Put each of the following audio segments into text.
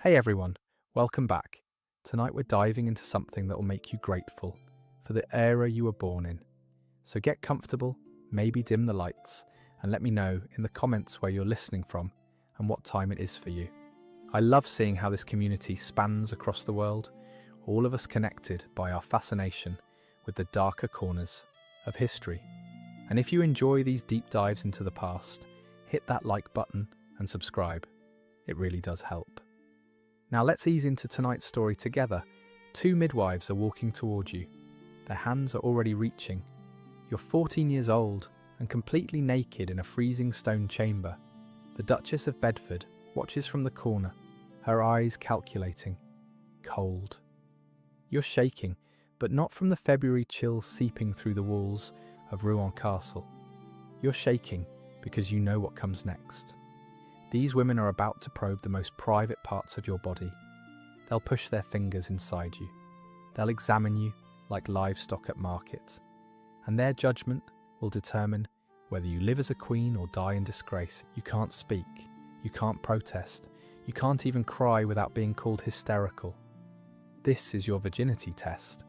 Hey everyone, welcome back. Tonight we're diving into something that will make you grateful for the era you were born in. So get comfortable, maybe dim the lights, and let me know in the comments where you're listening from and what time it is for you. I love seeing how this community spans across the world, all of us connected by our fascination with the darker corners of history. And if you enjoy these deep dives into the past, hit that like button and subscribe. It really does help. Now let's ease into tonight's story together. Two midwives are walking toward you. Their hands are already reaching. You're 14 years old and completely naked in a freezing stone chamber. The Duchess of Bedford watches from the corner, her eyes calculating. Cold. You're shaking, but not from the February chill seeping through the walls of Rouen Castle. You're shaking because you know what comes next. These women are about to probe the most private parts of your body. They'll push their fingers inside you. They'll examine you like livestock at market. And their judgment will determine whether you live as a queen or die in disgrace. You can't speak. You can't protest. You can't even cry without being called hysterical. This is your virginity test.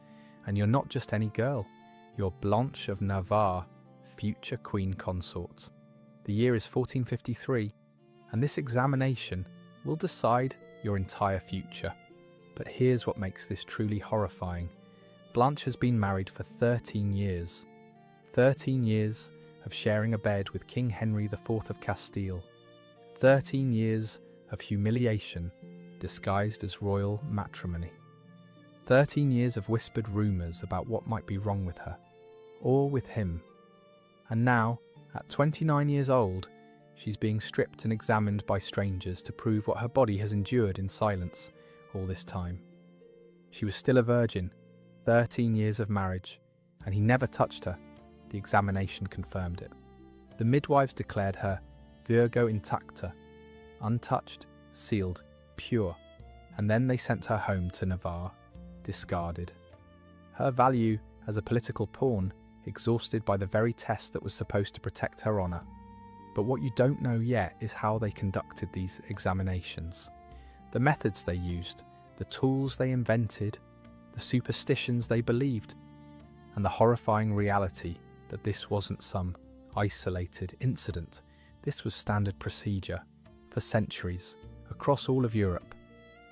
And you're not just any girl. You're Blanche of Navarre, future queen consort. The year is 1453. And this examination will decide your entire future. But here's what makes this truly horrifying. Blanche has been married for 13 years. 13 years of sharing a bed with King Henry IV of Castile. 13 years of humiliation disguised as royal matrimony. 13 years of whispered rumours about what might be wrong with her, or with him. And now, at 29 years old, she's being stripped and examined by strangers to prove what her body has endured in silence all this time. She was still a virgin, 13 years of marriage, and he never touched her. The examination confirmed it. The midwives declared her virgo intacta, untouched, sealed, pure, and then they sent her home to Navarre, discarded. Her value as a political pawn exhausted by the very test that was supposed to protect her honour. But what you don't know yet is how they conducted these examinations. The methods they used, the tools they invented, the superstitions they believed, and the horrifying reality that this wasn't some isolated incident. This was standard procedure for centuries across all of Europe,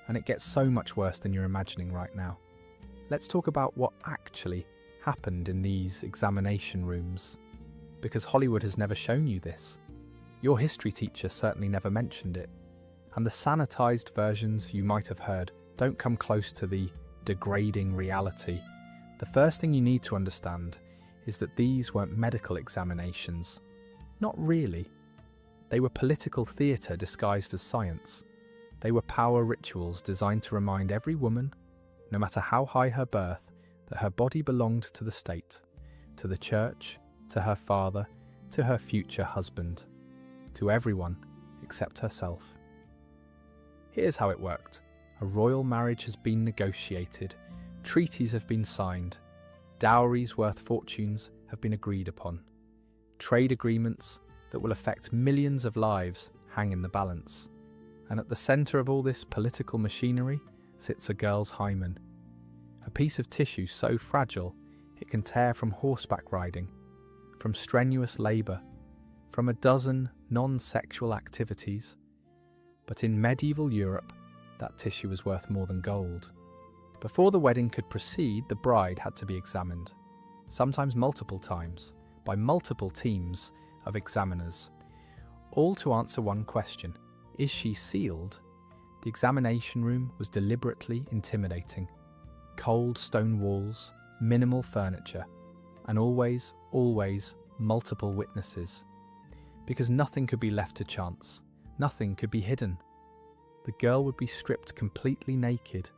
and it gets so much worse than you're imagining right now. Let's talk about what actually happened in these examination rooms, because Hollywood has never shown you this. Your history teacher certainly never mentioned it, and the sanitized versions you might have heard don't come close to the degrading reality. The first thing you need to understand is that these weren't medical examinations. Not really. They were political theatre disguised as science. They were power rituals designed to remind every woman, no matter how high her birth, that her body belonged to the state, to the church, to her father, to her future husband. To everyone except herself. Here's how it worked. A royal marriage has been negotiated, treaties have been signed, dowries worth fortunes have been agreed upon. Trade agreements that will affect millions of lives hang in the balance. And at the centre of all this political machinery sits a girl's hymen. A piece of tissue so fragile it can tear from horseback riding, from strenuous labour, from a dozen non-sexual activities. But in medieval Europe, that tissue was worth more than gold. Before the wedding could proceed, the bride had to be examined, sometimes multiple times, by multiple teams of examiners, all to answer one question: is she sealed? The examination room was deliberately intimidating. Cold stone walls, minimal furniture, and always multiple witnesses. Because nothing could be left to chance, nothing could be hidden. The girl would be stripped completely naked,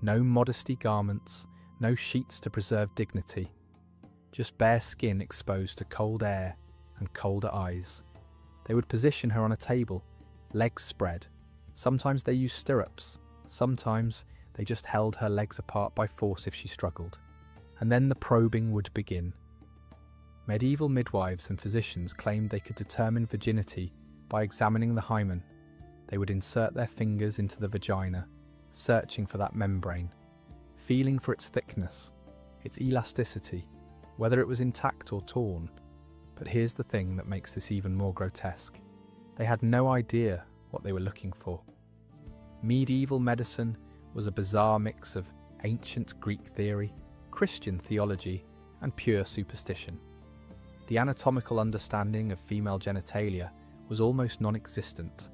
no modesty garments, no sheets to preserve dignity, just bare skin exposed to cold air and colder eyes. They would position her on a table, legs spread. Sometimes they used stirrups, sometimes they just held her legs apart by force if she struggled. And then the probing would begin. Medieval midwives and physicians claimed they could determine virginity by examining the hymen. They would insert their fingers into the vagina, searching for that membrane, feeling for its thickness, its elasticity, whether it was intact or torn. But here's the thing that makes this even more grotesque. They had no idea what they were looking for. Medieval medicine was a bizarre mix of ancient Greek theory, Christian theology, and pure superstition. The anatomical understanding of female genitalia was almost non-existent.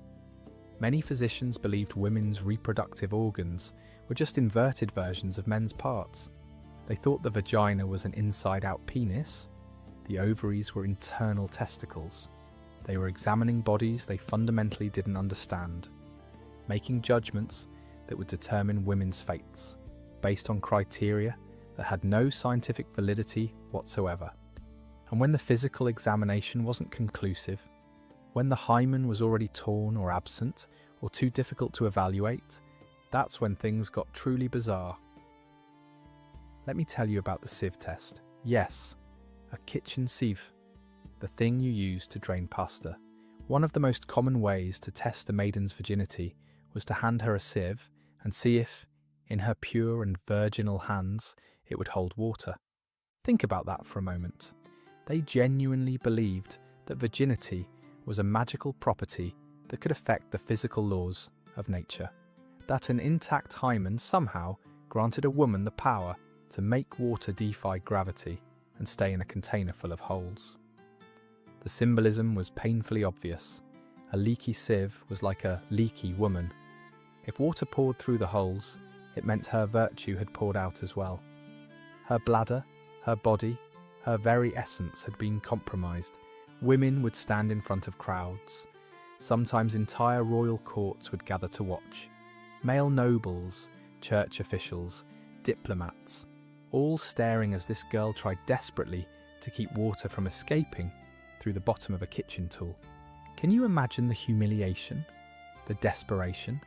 Many physicians believed women's reproductive organs were just inverted versions of men's parts. They thought the vagina was an inside-out penis, the ovaries were internal testicles. They were examining bodies they fundamentally didn't understand, making judgments that would determine women's fates, based on criteria that had no scientific validity whatsoever. And when the physical examination wasn't conclusive, when the hymen was already torn or absent, or too difficult to evaluate, that's when things got truly bizarre. Let me tell you about the sieve test. Yes, a kitchen sieve, the thing you use to drain pasta. One of the most common ways to test a maiden's virginity was to hand her a sieve and see if, in her pure and virginal hands, it would hold water. Think about that for a moment. They genuinely believed that virginity was a magical property that could affect the physical laws of nature. That an intact hymen somehow granted a woman the power to make water defy gravity and stay in a container full of holes. The symbolism was painfully obvious. A leaky sieve was like a leaky woman. If water poured through the holes, it meant her virtue had poured out as well. Her bladder, her body, her very essence had been compromised. Women would stand in front of crowds. Sometimes entire royal courts would gather to watch. Male nobles, church officials, diplomats, all staring as this girl tried desperately to keep water from escaping through the bottom of a kitchen tool. Can you imagine the humiliation, the desperation,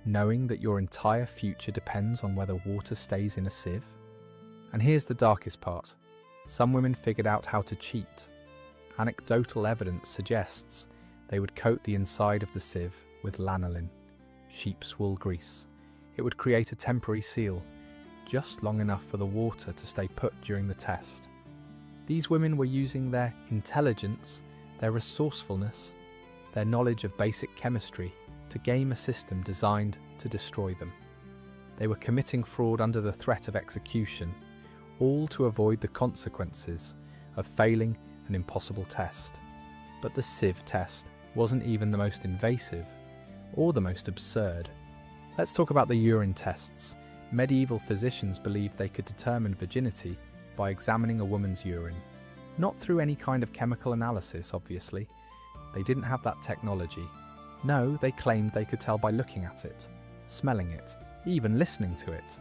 knowing that your entire future depends on whether water stays in a sieve? And here's the darkest part. Some women figured out how to cheat. Anecdotal evidence suggests they would coat the inside of the sieve with lanolin, sheep's wool grease. It would create a temporary seal, just long enough for the water to stay put during the test. These women were using their intelligence, their resourcefulness, their knowledge of basic chemistry to game a system designed to destroy them. They were committing fraud under the threat of execution, all to avoid the consequences of failing an impossible test. But the sieve test wasn't even the most invasive or the most absurd. Let's talk about the urine tests. Medieval physicians believed they could determine virginity by examining a woman's urine. Not through any kind of chemical analysis, obviously. They didn't have that technology. No, they claimed they could tell by looking at it, smelling it, even listening to it.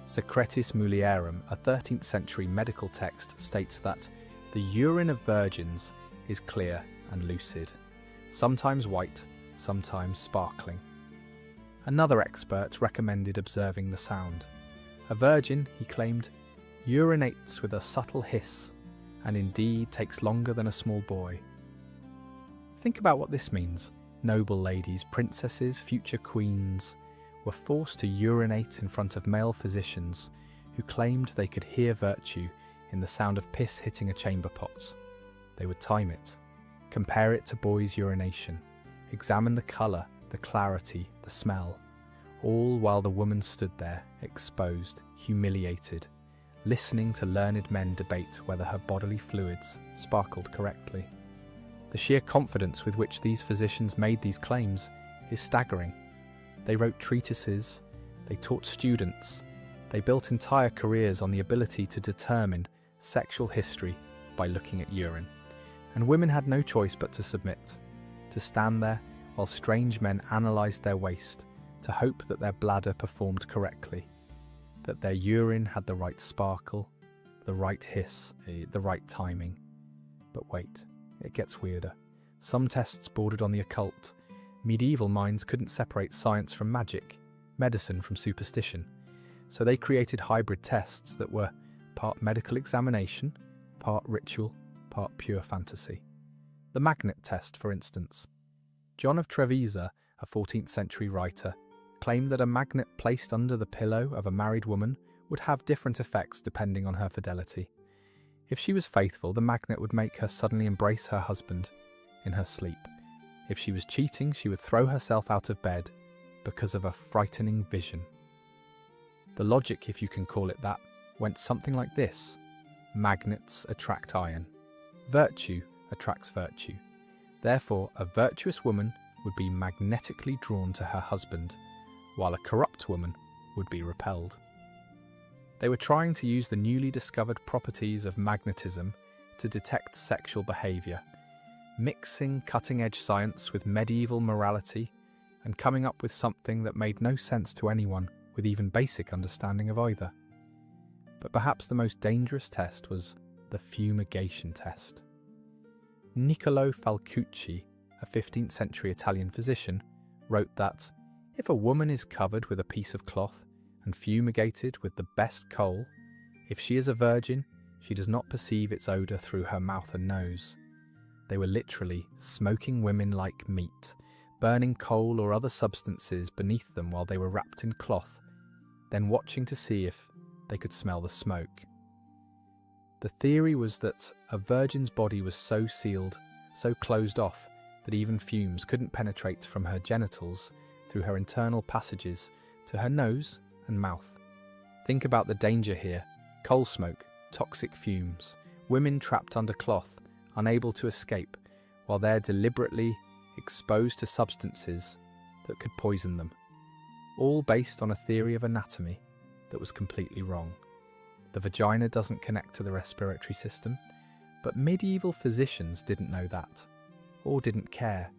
Secretis Mulierum, a 13th century medical text, states that the urine of virgins is clear and lucid, sometimes white, sometimes sparkling. Another expert recommended observing the sound. A virgin, he claimed, urinates with a subtle hiss, and indeed takes longer than a small boy. Think about what this means. Noble ladies, princesses, future queens were forced to urinate in front of male physicians who claimed they could hear virtue in the sound of piss hitting a chamber pot. They would time it, compare it to boys' urination, examine the colour, the clarity, the smell, all while the woman stood there, exposed, humiliated, listening to learned men debate whether her bodily fluids sparkled correctly. The sheer confidence with which these physicians made these claims is staggering. They wrote treatises, they taught students, they built entire careers on the ability to determine sexual history by looking at urine. And women had no choice but to submit, to stand there while strange men analysed their waste, to hope that their bladder performed correctly, that their urine had the right sparkle, the right hiss, the right timing. But wait, it gets weirder. Some tests bordered on the occult. Medieval minds couldn't separate science from magic, medicine from superstition, so they created hybrid tests that were part medical examination, part ritual, part pure fantasy. The magnet test, for instance. John of Trevisa, a 14th century writer, claimed that a magnet placed under the pillow of a married woman would have different effects depending on her fidelity. If she was faithful, the magnet would make her suddenly embrace her husband in her sleep. If she was cheating, she would throw herself out of bed because of a frightening vision. The logic, if you can call it that, went something like this. Magnets attract iron. Virtue attracts virtue. Therefore, a virtuous woman would be magnetically drawn to her husband, while a corrupt woman would be repelled. They were trying to use the newly discovered properties of magnetism to detect sexual behaviour, mixing cutting-edge science with medieval morality and coming up with something that made no sense to anyone with even basic understanding of either. But perhaps the most dangerous test was the fumigation test. Niccolò Falcucci, a 15th century Italian physician, wrote that if a woman is covered with a piece of cloth and fumigated with the best coal, if she is a virgin, she does not perceive its odour through her mouth and nose. They were literally smoking women like meat, burning coal or other substances beneath them while they were wrapped in cloth, then watching to see if they could smell the smoke. The theory was that a virgin's body was so sealed, so closed off, that even fumes couldn't penetrate from her genitals through her internal passages to her nose and mouth. Think about the danger here. Coal smoke, toxic fumes, women trapped under cloth, unable to escape, while they're deliberately exposed to substances that could poison them. All based on a theory of anatomy that was completely wrong. The vagina doesn't connect to the respiratory system, but medieval physicians didn't know that, or didn't care,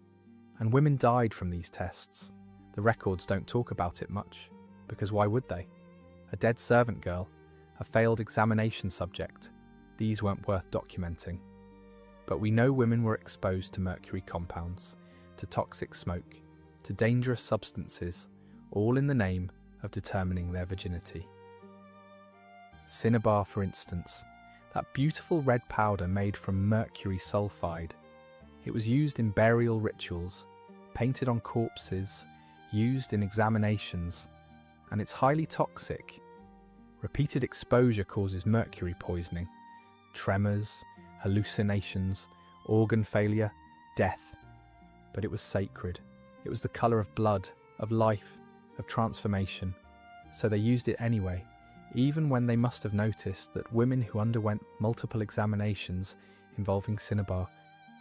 and women died from these tests. The records don't talk about it much, because why would they? A dead servant girl, a failed examination subject, these weren't worth documenting. But we know women were exposed to mercury compounds, to toxic smoke, to dangerous substances, all in the name of determining their virginity. Cinnabar, for instance, that beautiful red powder made from mercury sulfide. It was used in burial rituals, painted on corpses, used in examinations, and it's highly toxic. Repeated exposure causes mercury poisoning, tremors, hallucinations, organ failure, death. But it was sacred. It was the colour of blood, of life, of transformation. So they used it anyway, even when they must have noticed that women who underwent multiple examinations involving cinnabar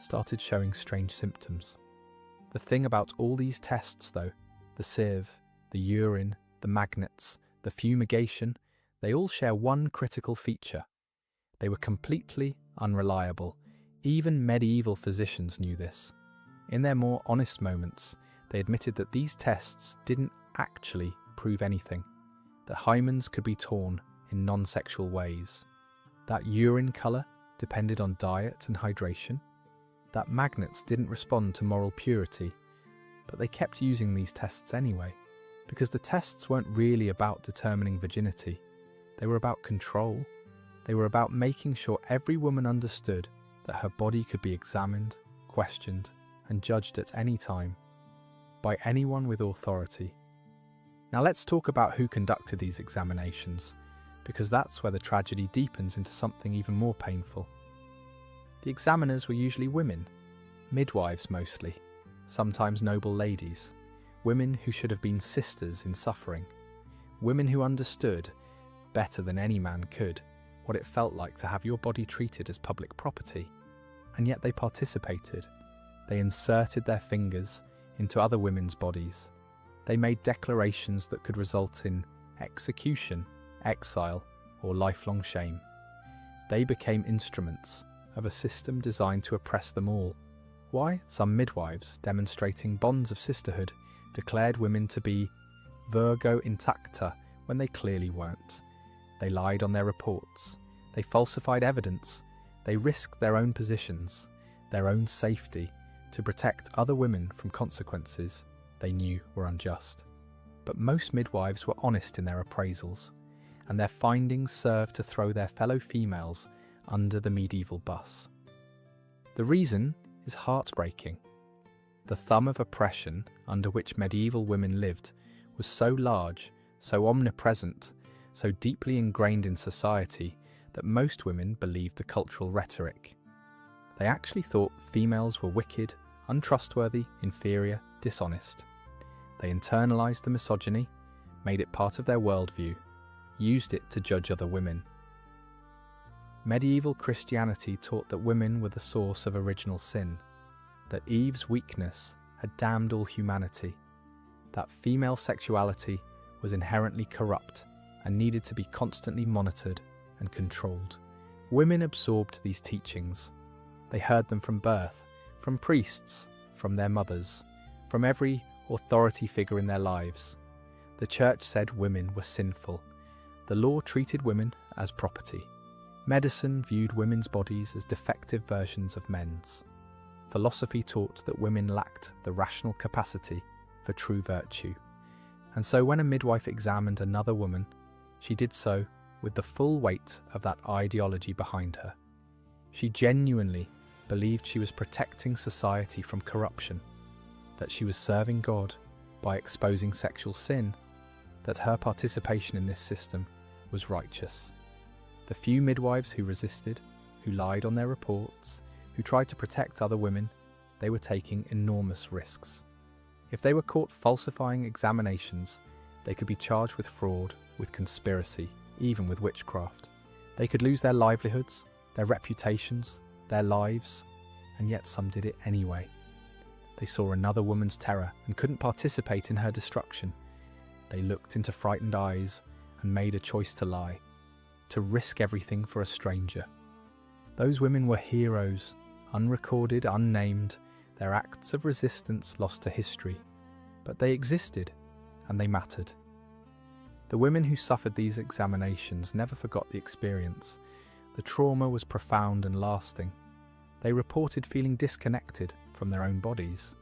started showing strange symptoms. The thing about all these tests, though, the sieve, the urine, the magnets, the fumigation, they all share one critical feature. They were completely unreliable. Even medieval physicians knew this. In their more honest moments, they admitted that these tests didn't actually prove anything, that hymens could be torn in non-sexual ways, that urine colour depended on diet and hydration, that magnets didn't respond to moral purity, but they kept using these tests anyway, because the tests weren't really about determining virginity. They were about control. They were about making sure every woman understood that her body could be examined, questioned, and judged at any time, by anyone with authority. Now let's talk about who conducted these examinations, because that's where the tragedy deepens into something even more painful. The examiners were usually women, midwives mostly, sometimes noble ladies, women who should have been sisters in suffering, women who understood, better than any man could, what it felt like to have your body treated as public property. And yet they participated. They inserted their fingers into other women's bodies. They made declarations that could result in execution, exile, or lifelong shame. They became instruments of a system designed to oppress them all. Why? Some midwives, demonstrating bonds of sisterhood, declared women to be virgo intacta when they clearly weren't. They lied on their reports. They falsified evidence. They risked their own positions, their own safety, to protect other women from consequences they knew were unjust. But most midwives were honest in their appraisals, and their findings served to throw their fellow females under the medieval bus. The reason is heartbreaking. The thumb of oppression under which medieval women lived was so large, so omnipresent, so deeply ingrained in society that most women believed the cultural rhetoric. They actually thought females were wicked, untrustworthy, inferior, dishonest. They internalized the misogyny, made it part of their worldview, used it to judge other women. Medieval Christianity taught that women were the source of original sin, that Eve's weakness had damned all humanity, that female sexuality was inherently corrupt and needed to be constantly monitored and controlled. Women absorbed these teachings. They heard them from birth, from priests, from their mothers, from every authority figure in their lives. The church said women were sinful. The law treated women as property. Medicine viewed women's bodies as defective versions of men's. Philosophy taught that women lacked the rational capacity for true virtue. And so when a midwife examined another woman, she did so with the full weight of that ideology behind her. She genuinely believed she was protecting society from corruption, that she was serving God by exposing sexual sin, that her participation in this system was righteous. The few midwives who resisted, who lied on their reports, who tried to protect other women, they were taking enormous risks. If they were caught falsifying examinations, they could be charged with fraud, with conspiracy, even with witchcraft. They could lose their livelihoods, their reputations, their lives, and yet some did it anyway. They saw another woman's terror and couldn't participate in her destruction. They looked into frightened eyes and made a choice to lie, to risk everything for a stranger. Those women were heroes, unrecorded, unnamed, their acts of resistance lost to history. But they existed, and they mattered. The women who suffered these examinations never forgot the experience. The trauma was profound and lasting. They reported feeling disconnected from their own bodies,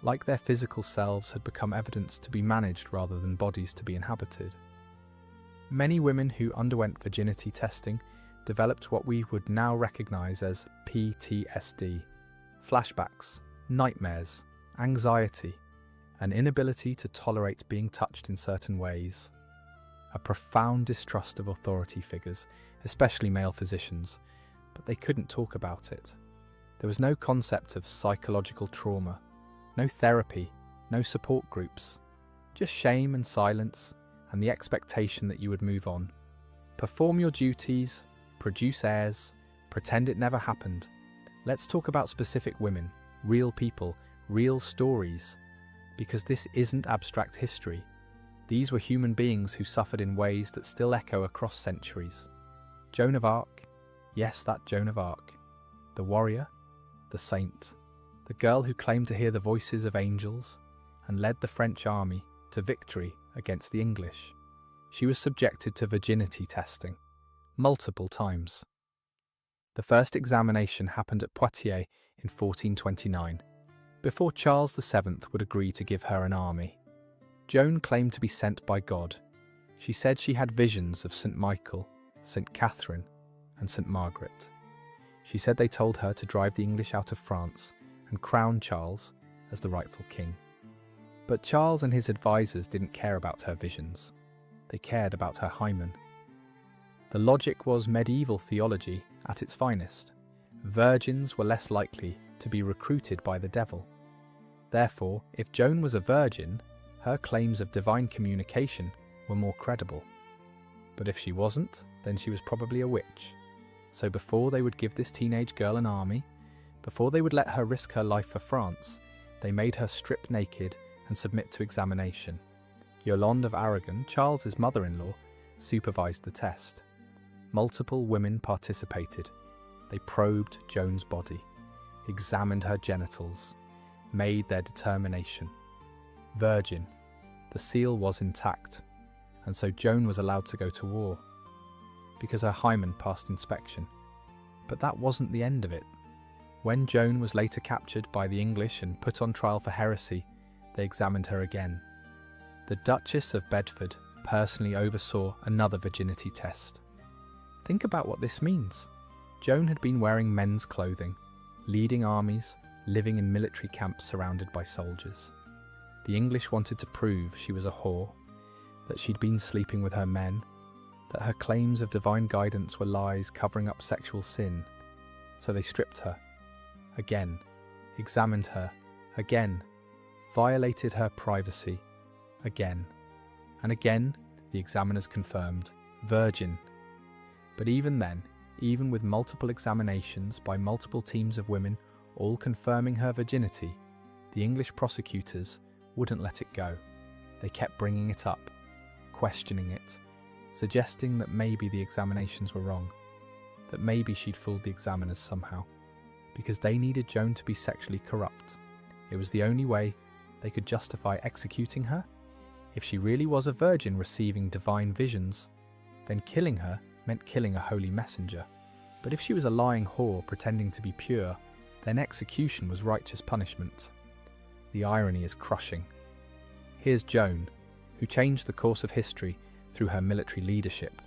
like their physical selves had become evidence to be managed rather than bodies to be inhabited. Many women who underwent virginity testing developed what we would now recognize as PTSD, flashbacks, nightmares, anxiety, an inability to tolerate being touched in certain ways, a profound distrust of authority figures, especially male physicians, but they couldn't talk about it. There was no concept of psychological trauma, no therapy, no support groups, just shame and silence and the expectation that you would move on. Perform your duties, produce heirs, pretend it never happened. Let's talk about specific women, real people, real stories, because this isn't abstract history. These were human beings who suffered in ways that still echo across centuries. Joan of Arc, yes, that Joan of Arc. The warrior, the saint, the girl who claimed to hear the voices of angels and led the French army to victory against the English. She was subjected to virginity testing multiple times. The first examination happened at Poitiers in 1429, before Charles VII would agree to give her an army. Joan claimed to be sent by God. She said she had visions of St. Michael, St. Catherine, and St. Margaret. She said they told her to drive the English out of France and crown Charles as the rightful king. But Charles and his advisors didn't care about her visions. They cared about her hymen. The logic was medieval theology at its finest. Virgins were less likely to be recruited by the devil. Therefore, if Joan was a virgin, her claims of divine communication were more credible. But if she wasn't, then she was probably a witch. So before they would give this teenage girl an army, before they would let her risk her life for France, they made her strip naked and submit to examination. Yolande of Aragon, Charles's mother-in-law, supervised the test. Multiple women participated. They probed Joan's body, examined her genitals, made their determination. Virgin, the seal was intact, and so Joan was allowed to go to war, because her hymen passed inspection. But that wasn't the end of it. When Joan was later captured by the English and put on trial for heresy, they examined her again. The Duchess of Bedford personally oversaw another virginity test. Think about what this means. Joan had been wearing men's clothing, leading armies, living in military camps surrounded by soldiers. The English wanted to prove she was a whore, that she'd been sleeping with her men, that her claims of divine guidance were lies covering up sexual sin. So they stripped her, again, examined her, again, violated her privacy, again. And again, the examiners confirmed, virgin. But even then, even with multiple examinations by multiple teams of women, all confirming her virginity, the English prosecutors wouldn't let it go. They kept bringing it up, questioning it, suggesting that maybe the examinations were wrong, that maybe she'd fooled the examiners somehow, because they needed Joan to be sexually corrupt. It was the only way they could justify executing her. If she really was a virgin receiving divine visions, then killing her meant killing a holy messenger. But if she was a lying whore pretending to be pure, then execution was righteous punishment. The irony is crushing. Here's Joan, who changed the course of history through her military leadership,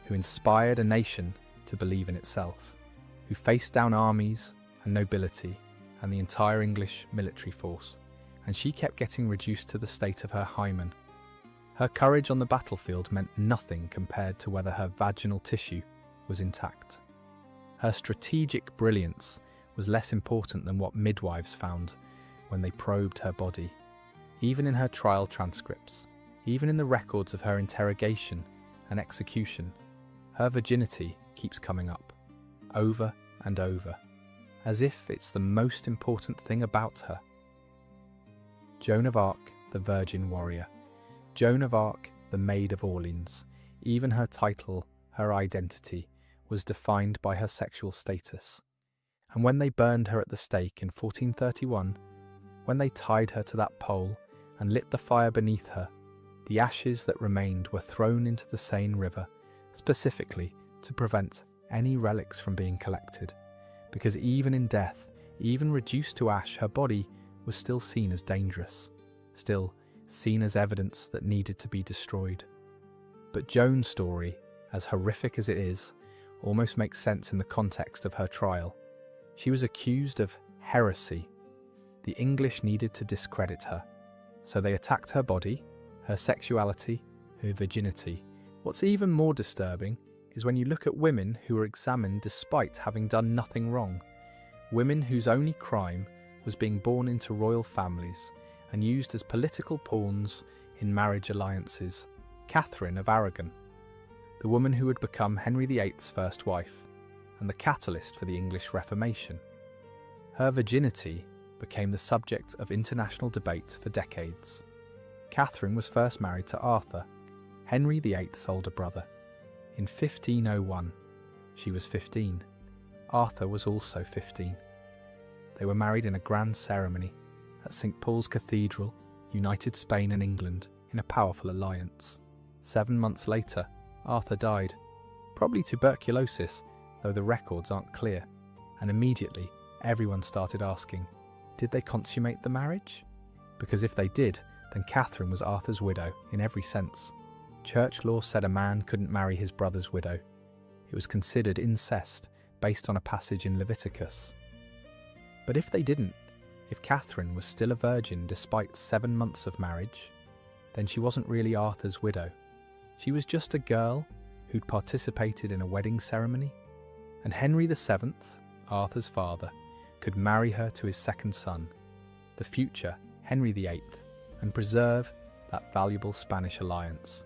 who inspired a nation to believe in itself, who faced down armies and nobility and the entire English military force, and she kept getting reduced to the state of her hymen. Her courage on the battlefield meant nothing compared to whether her vaginal tissue was intact. Her strategic brilliance was less important than what midwives found when they probed her body. Even in her trial transcripts, even in the records of her interrogation and execution, her virginity keeps coming up, over and over, as if it's the most important thing about her. Joan of Arc, the Virgin Warrior. Joan of Arc, the Maid of Orleans. Even her title, her identity, was defined by her sexual status. And when they burned her at the stake in 1431, when they tied her to that pole and lit the fire beneath her, the ashes that remained were thrown into the Seine River, specifically to prevent any relics from being collected, because even in death, even reduced to ash, her body was still seen as dangerous, still seen as evidence that needed to be destroyed. But Joan's story, as horrific as it is, almost makes sense in the context of her trial. She was accused of heresy. The English needed to discredit her, so they attacked her body, her sexuality, her virginity. What's even more disturbing is when you look at women who were examined despite having done nothing wrong, women whose only crime was being born into royal families and used as political pawns in marriage alliances. Catherine of Aragon, the woman who would become Henry VIII's first wife and the catalyst for the English Reformation. Her virginity became the subject of international debate for decades. Catherine was first married to Arthur, Henry VIII's older brother. In 1501, she was 15. Arthur was also 15. They were married in a grand ceremony at St. Paul's Cathedral, united Spain and England in a powerful alliance. 7 months later, Arthur died, probably tuberculosis, though the records aren't clear, and immediately everyone started asking, did they consummate the marriage? Because if they did, then Catherine was Arthur's widow in every sense. Church law said a man couldn't marry his brother's widow. It was considered incest based on a passage in Leviticus. But if they didn't, if Catherine was still a virgin despite 7 months of marriage, then she wasn't really Arthur's widow. She was just a girl who'd participated in a wedding ceremony, and Henry VII, Arthur's father, could marry her to his second son, the future Henry VIII, and preserve that valuable Spanish alliance.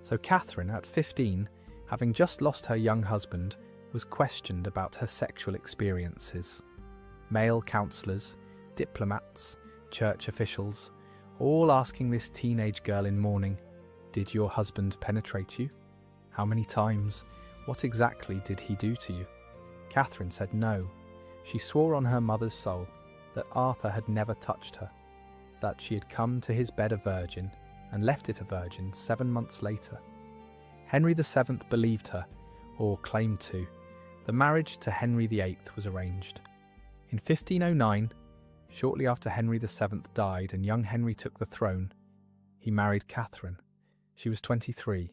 So Catherine, at 15, having just lost her young husband, was questioned about her sexual experiences. Male counsellors, diplomats, church officials, all asking this teenage girl in mourning, did your husband penetrate you? How many times? What exactly did he do to you? Catherine said no. She swore on her mother's soul that Arthur had never touched her, that she had come to his bed a virgin and left it a virgin 7 months later. Henry VII believed her, or claimed to. The marriage to Henry VIII was arranged. In 1509, shortly after Henry VII died and young Henry took the throne, he married Catherine. She was 23,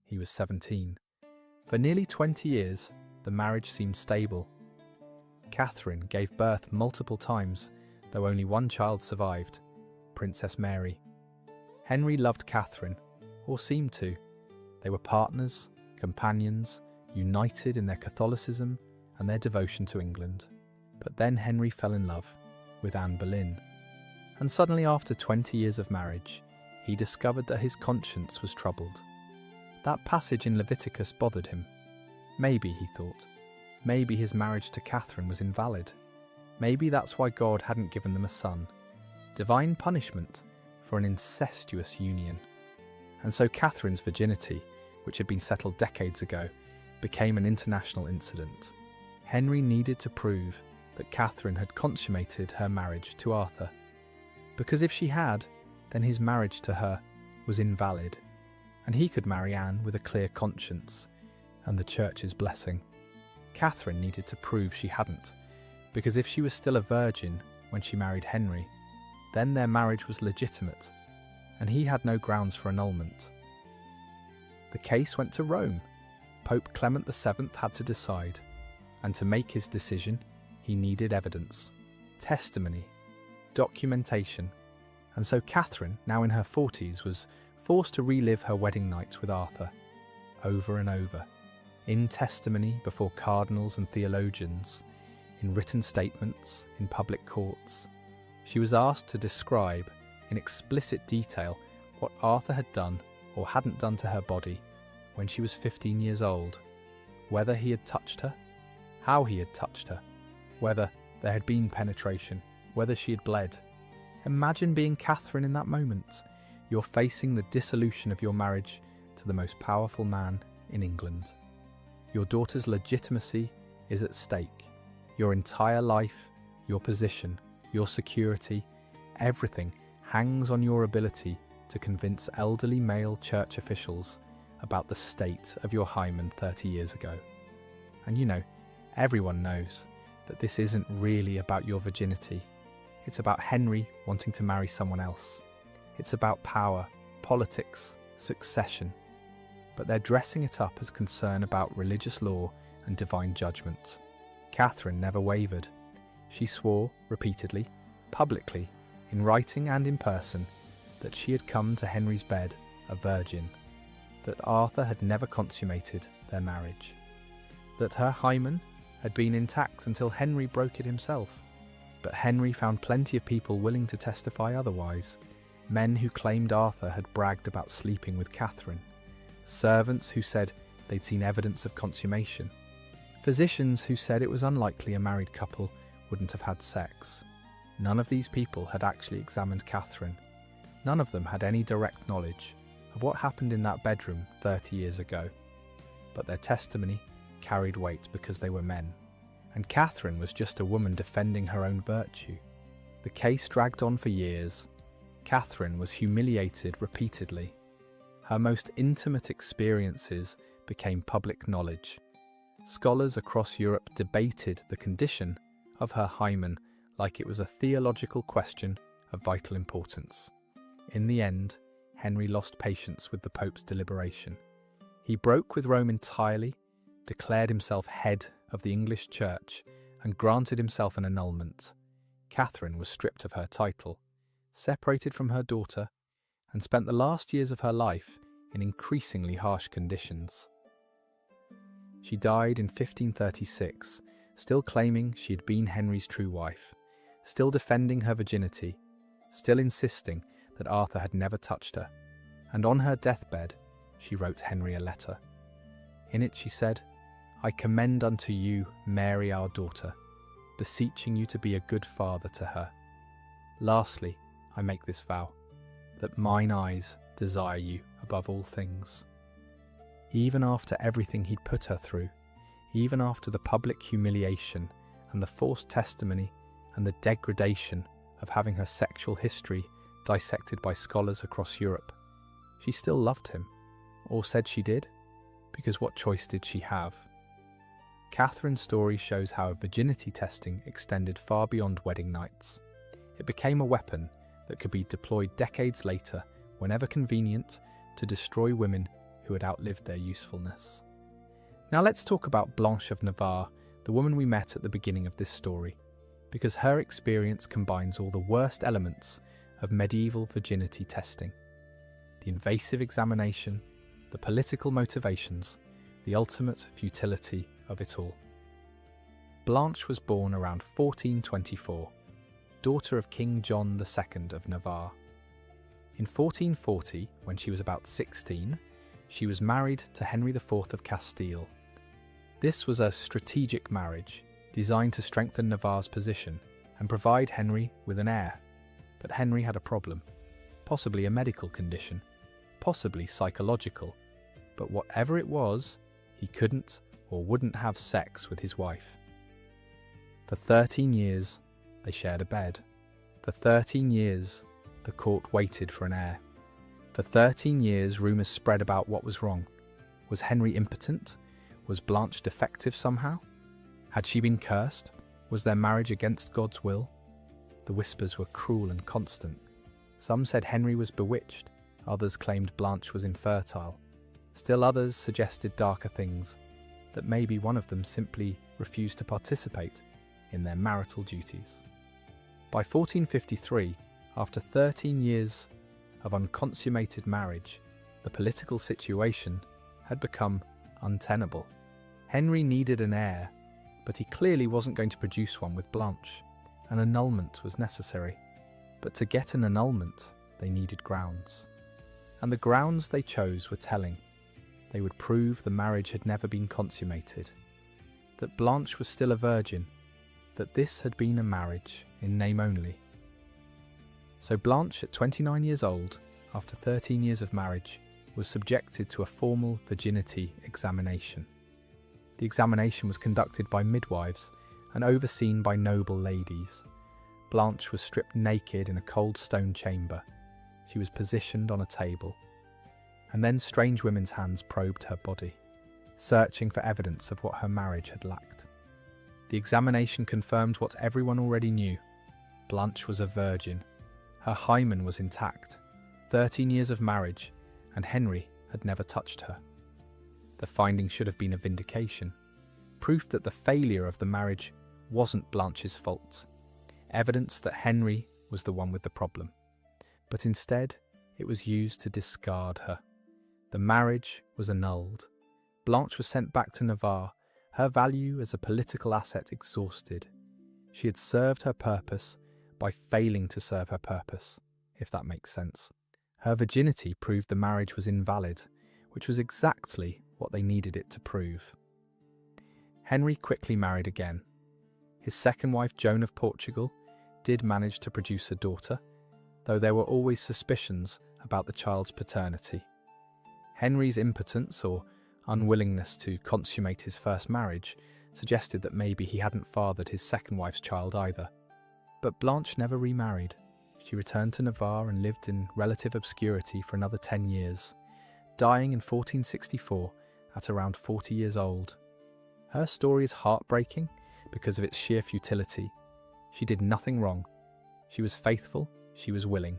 he was 17. For nearly 20 years, the marriage seemed stable. Catherine gave birth multiple times, though only one child survived, Princess Mary. Henry loved Catherine, or seemed to. They were partners, companions, united in their Catholicism and their devotion to England. But then Henry fell in love with Anne Boleyn. And suddenly, after 20 years of marriage, he discovered that his conscience was troubled. That passage in Leviticus bothered him. Maybe, he thought, maybe his marriage to Catherine was invalid. Maybe that's why God hadn't given them a son. Divine punishment for an incestuous union. And so Catherine's virginity, which had been settled decades ago, became an international incident. Henry needed to prove that Catherine had consummated her marriage to Arthur. Because if she had, then his marriage to her was invalid, and he could marry Anne with a clear conscience and the church's blessing. Catherine needed to prove she hadn't, because if she was still a virgin when she married Henry, then their marriage was legitimate, and he had no grounds for annulment. The case went to Rome. Pope Clement VII had to decide, and to make his decision, he needed evidence, testimony, documentation, and so Catherine, now in her 40s, was forced to relive her wedding night with Arthur, over and over, in testimony before cardinals and theologians, in written statements, in public courts. She was asked to describe, in explicit detail, what Arthur had done or hadn't done to her body when she was 15 years old, whether he had touched her, how he had touched her, whether there had been penetration, whether she had bled. Imagine being Catherine in that moment. You're facing the dissolution of your marriage to the most powerful man in England. Your daughter's legitimacy is at stake. Your entire life, your position, your security, everything hangs on your ability to convince elderly male church officials about the state of your hymen 30 years ago. And you know, everyone knows that this isn't really about your virginity. It's about Henry wanting to marry someone else. It's about power, politics, succession. But they're dressing it up as concern about religious law and divine judgment. Catherine never wavered. She swore repeatedly, publicly, in writing and in person, that she had come to Henry's bed a virgin, that Arthur had never consummated their marriage, that her hymen had been intact until Henry broke it himself. But Henry found plenty of people willing to testify otherwise, men who claimed Arthur had bragged about sleeping with Catherine, servants who said they'd seen evidence of consummation, physicians who said it was unlikely a married couple wouldn't have had sex. None of these people had actually examined Catherine. None of them had any direct knowledge of what happened in that bedroom 30 years ago. But their testimony carried weight because they were men. And Catherine was just a woman defending her own virtue. The case dragged on for years. Catherine was humiliated repeatedly. Her most intimate experiences became public knowledge. Scholars across Europe debated the condition of her hymen like it was a theological question of vital importance. In the end, Henry lost patience with the Pope's deliberation. He broke with Rome entirely, declared himself head of the English Church, and granted himself an annulment. Catherine was stripped of her title, separated from her daughter, and spent the last years of her life in increasingly harsh conditions. She died in 1536, still claiming she had been Henry's true wife, still defending her virginity, still insisting that Arthur had never touched her, and on her deathbed she wrote Henry a letter. In it she said, "I commend unto you Mary our daughter, beseeching you to be a good father to her. Lastly, I make this vow, that mine eyes desire you above all things." Even after everything he'd put her through, even after the public humiliation and the forced testimony and the degradation of having her sexual history dissected by scholars across Europe, she still loved him, or said she did, because what choice did she have? Catherine's story shows how virginity testing extended far beyond wedding nights. It became a weapon that could be deployed decades later, whenever convenient, to destroy women who had outlived their usefulness. Now let's talk about Blanche of Navarre, the woman we met at the beginning of this story, because her experience combines all the worst elements of medieval virginity testing: the invasive examination, the political motivations, the ultimate futility of it all. Blanche was born around 1424, daughter of King John II of Navarre. In 1440, when she was about 16, she was married to Henry IV of Castile. This was a strategic marriage designed to strengthen Navarre's position and provide Henry with an heir. But Henry had a problem, possibly a medical condition, possibly psychological, but whatever it was, he couldn't or wouldn't have sex with his wife. For 13 years, they shared a bed. For 13 years, the court waited for an heir. For 13 years, rumours spread about what was wrong. Was Henry impotent? Was Blanche defective somehow? Had she been cursed? Was their marriage against God's will? The whispers were cruel and constant. Some said Henry was bewitched. Others claimed Blanche was infertile. Still others suggested darker things, that maybe one of them simply refused to participate in their marital duties. By 1453, after 13 years of unconsummated marriage, the political situation had become untenable. Henry needed an heir, but he clearly wasn't going to produce one with Blanche. An annulment was necessary. But to get an annulment, they needed grounds. And the grounds they chose were telling. They would prove the marriage had never been consummated, that Blanche was still a virgin, that this had been a marriage in name only. So Blanche, at 29 years old, after 13 years of marriage, was subjected to a formal virginity examination. The examination was conducted by midwives and overseen by noble ladies. Blanche was stripped naked in a cold stone chamber. She was positioned on a table. And then strange women's hands probed her body, searching for evidence of what her marriage had lacked. The examination confirmed what everyone already knew. Blanche was a virgin. Her hymen was intact. 13 years of marriage, and Henry had never touched her. The finding should have been a vindication, proof that the failure of the marriage wasn't Blanche's fault, evidence that Henry was the one with the problem. But instead, it was used to discard her. The marriage was annulled. Blanche was sent back to Navarre, her value as a political asset exhausted. She had served her purpose by failing to serve her purpose, if that makes sense. Her virginity proved the marriage was invalid, which was exactly what they needed it to prove. Henry quickly married again. His second wife, Joan of Portugal, did manage to produce a daughter, though there were always suspicions about the child's paternity. Henry's impotence or unwillingness to consummate his first marriage suggested that maybe he hadn't fathered his second wife's child either. But Blanche never remarried. She returned to Navarre and lived in relative obscurity for another 10 years, dying in 1464 at around 40 years old. Her story is heartbreaking because of its sheer futility. She did nothing wrong. She was faithful, she was willing.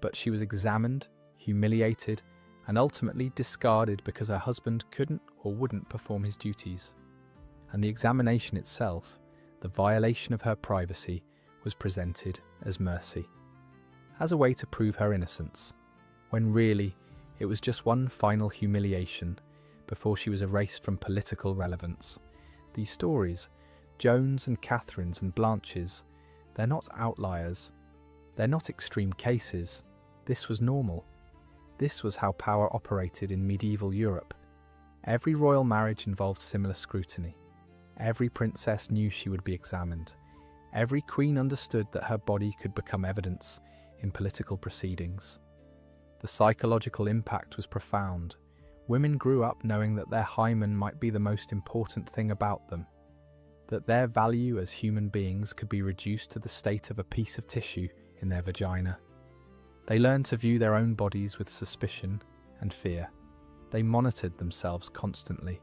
But she was examined, humiliated, and ultimately discarded because her husband couldn't or wouldn't perform his duties. And the examination itself, the violation of her privacy, was presented as mercy, as a way to prove her innocence, when really it was just one final humiliation before she was erased from political relevance. These stories, Joan's and Catherine's and Blanche's, they're not outliers. They're not extreme cases. This was normal. This was how power operated in medieval Europe. Every royal marriage involved similar scrutiny. Every princess knew she would be examined. Every queen understood that her body could become evidence in political proceedings. The psychological impact was profound. Women grew up knowing that their hymen might be the most important thing about them, that their value as human beings could be reduced to the state of a piece of tissue in their vagina. They learned to view their own bodies with suspicion and fear. They monitored themselves constantly.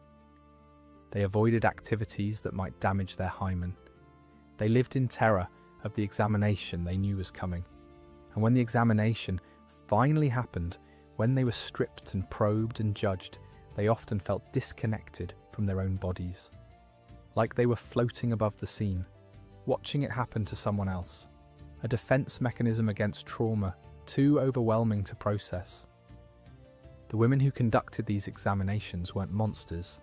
They avoided activities that might damage their hymen. They lived in terror of the examination they knew was coming. And when the examination finally happened, when they were stripped and probed and judged, they often felt disconnected from their own bodies. like they were floating above the scene, watching it happen to someone else. A defense mechanism against trauma too overwhelming to process. The women who conducted these examinations weren't monsters.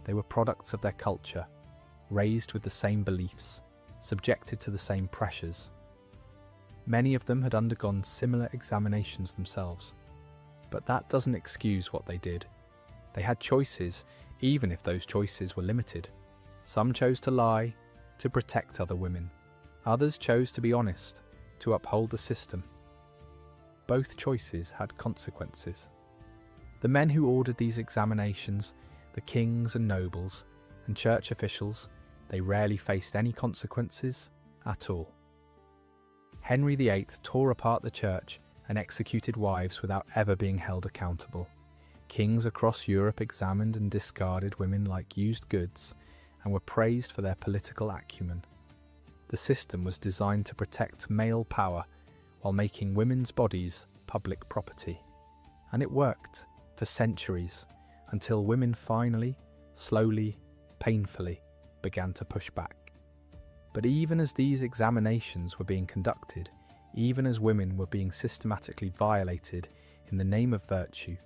They were products of their culture, raised with the same beliefs, subjected to the same pressures. Many of them had undergone similar examinations themselves. But that doesn't excuse what they did. They had choices, even if those choices were limited. Some chose to lie, to protect other women. Others chose to be honest, to uphold the system. Both choices had consequences. The men who ordered these examinations, the kings and nobles, and church officials, they rarely faced any consequences at all. Henry VIII tore apart the church and executed wives without ever being held accountable. Kings across Europe examined and discarded women like used goods and were praised for their political acumen. The system was designed to protect male power while making women's bodies public property. And it worked for centuries until women finally, slowly, painfully began to push back. But even as these examinations were being conducted, even as women were being systematically violated in the name of virtue,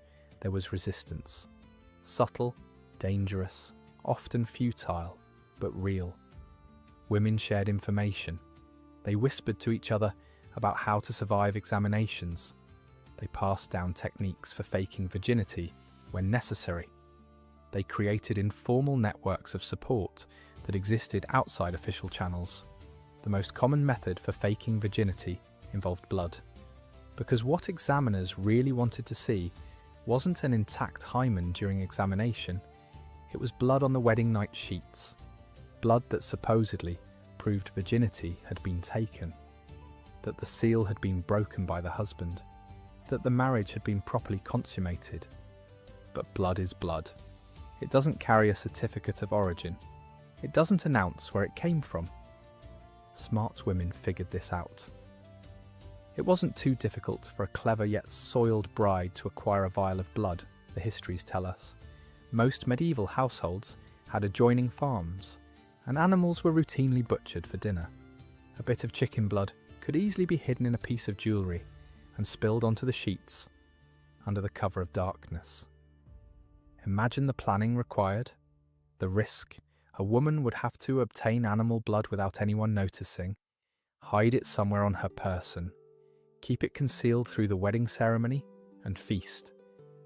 there was resistance. Subtle, dangerous, often futile, but real. Women shared information. They whispered to each other about how to survive examinations. They passed down techniques for faking virginity when necessary. They created informal networks of support that existed outside official channels. The most common method for faking virginity involved blood. Because what examiners really wanted to see wasn't an intact hymen during examination, it was blood on the wedding night sheets. Blood that supposedly proved virginity had been taken, that the seal had been broken by the husband, that the marriage had been properly consummated. But blood is blood. It doesn't carry a certificate of origin. It doesn't announce where it came from. Smart women figured this out. It wasn't too difficult for a clever yet soiled bride to acquire a vial of blood, the histories tell us. Most medieval households had adjoining farms, and animals were routinely butchered for dinner. A bit of chicken blood could easily be hidden in a piece of jewellery and spilled onto the sheets under the cover of darkness. Imagine the planning required, the risk. A woman would have to obtain animal blood without anyone noticing, hide it somewhere on her person, keep it concealed through the wedding ceremony, and feast.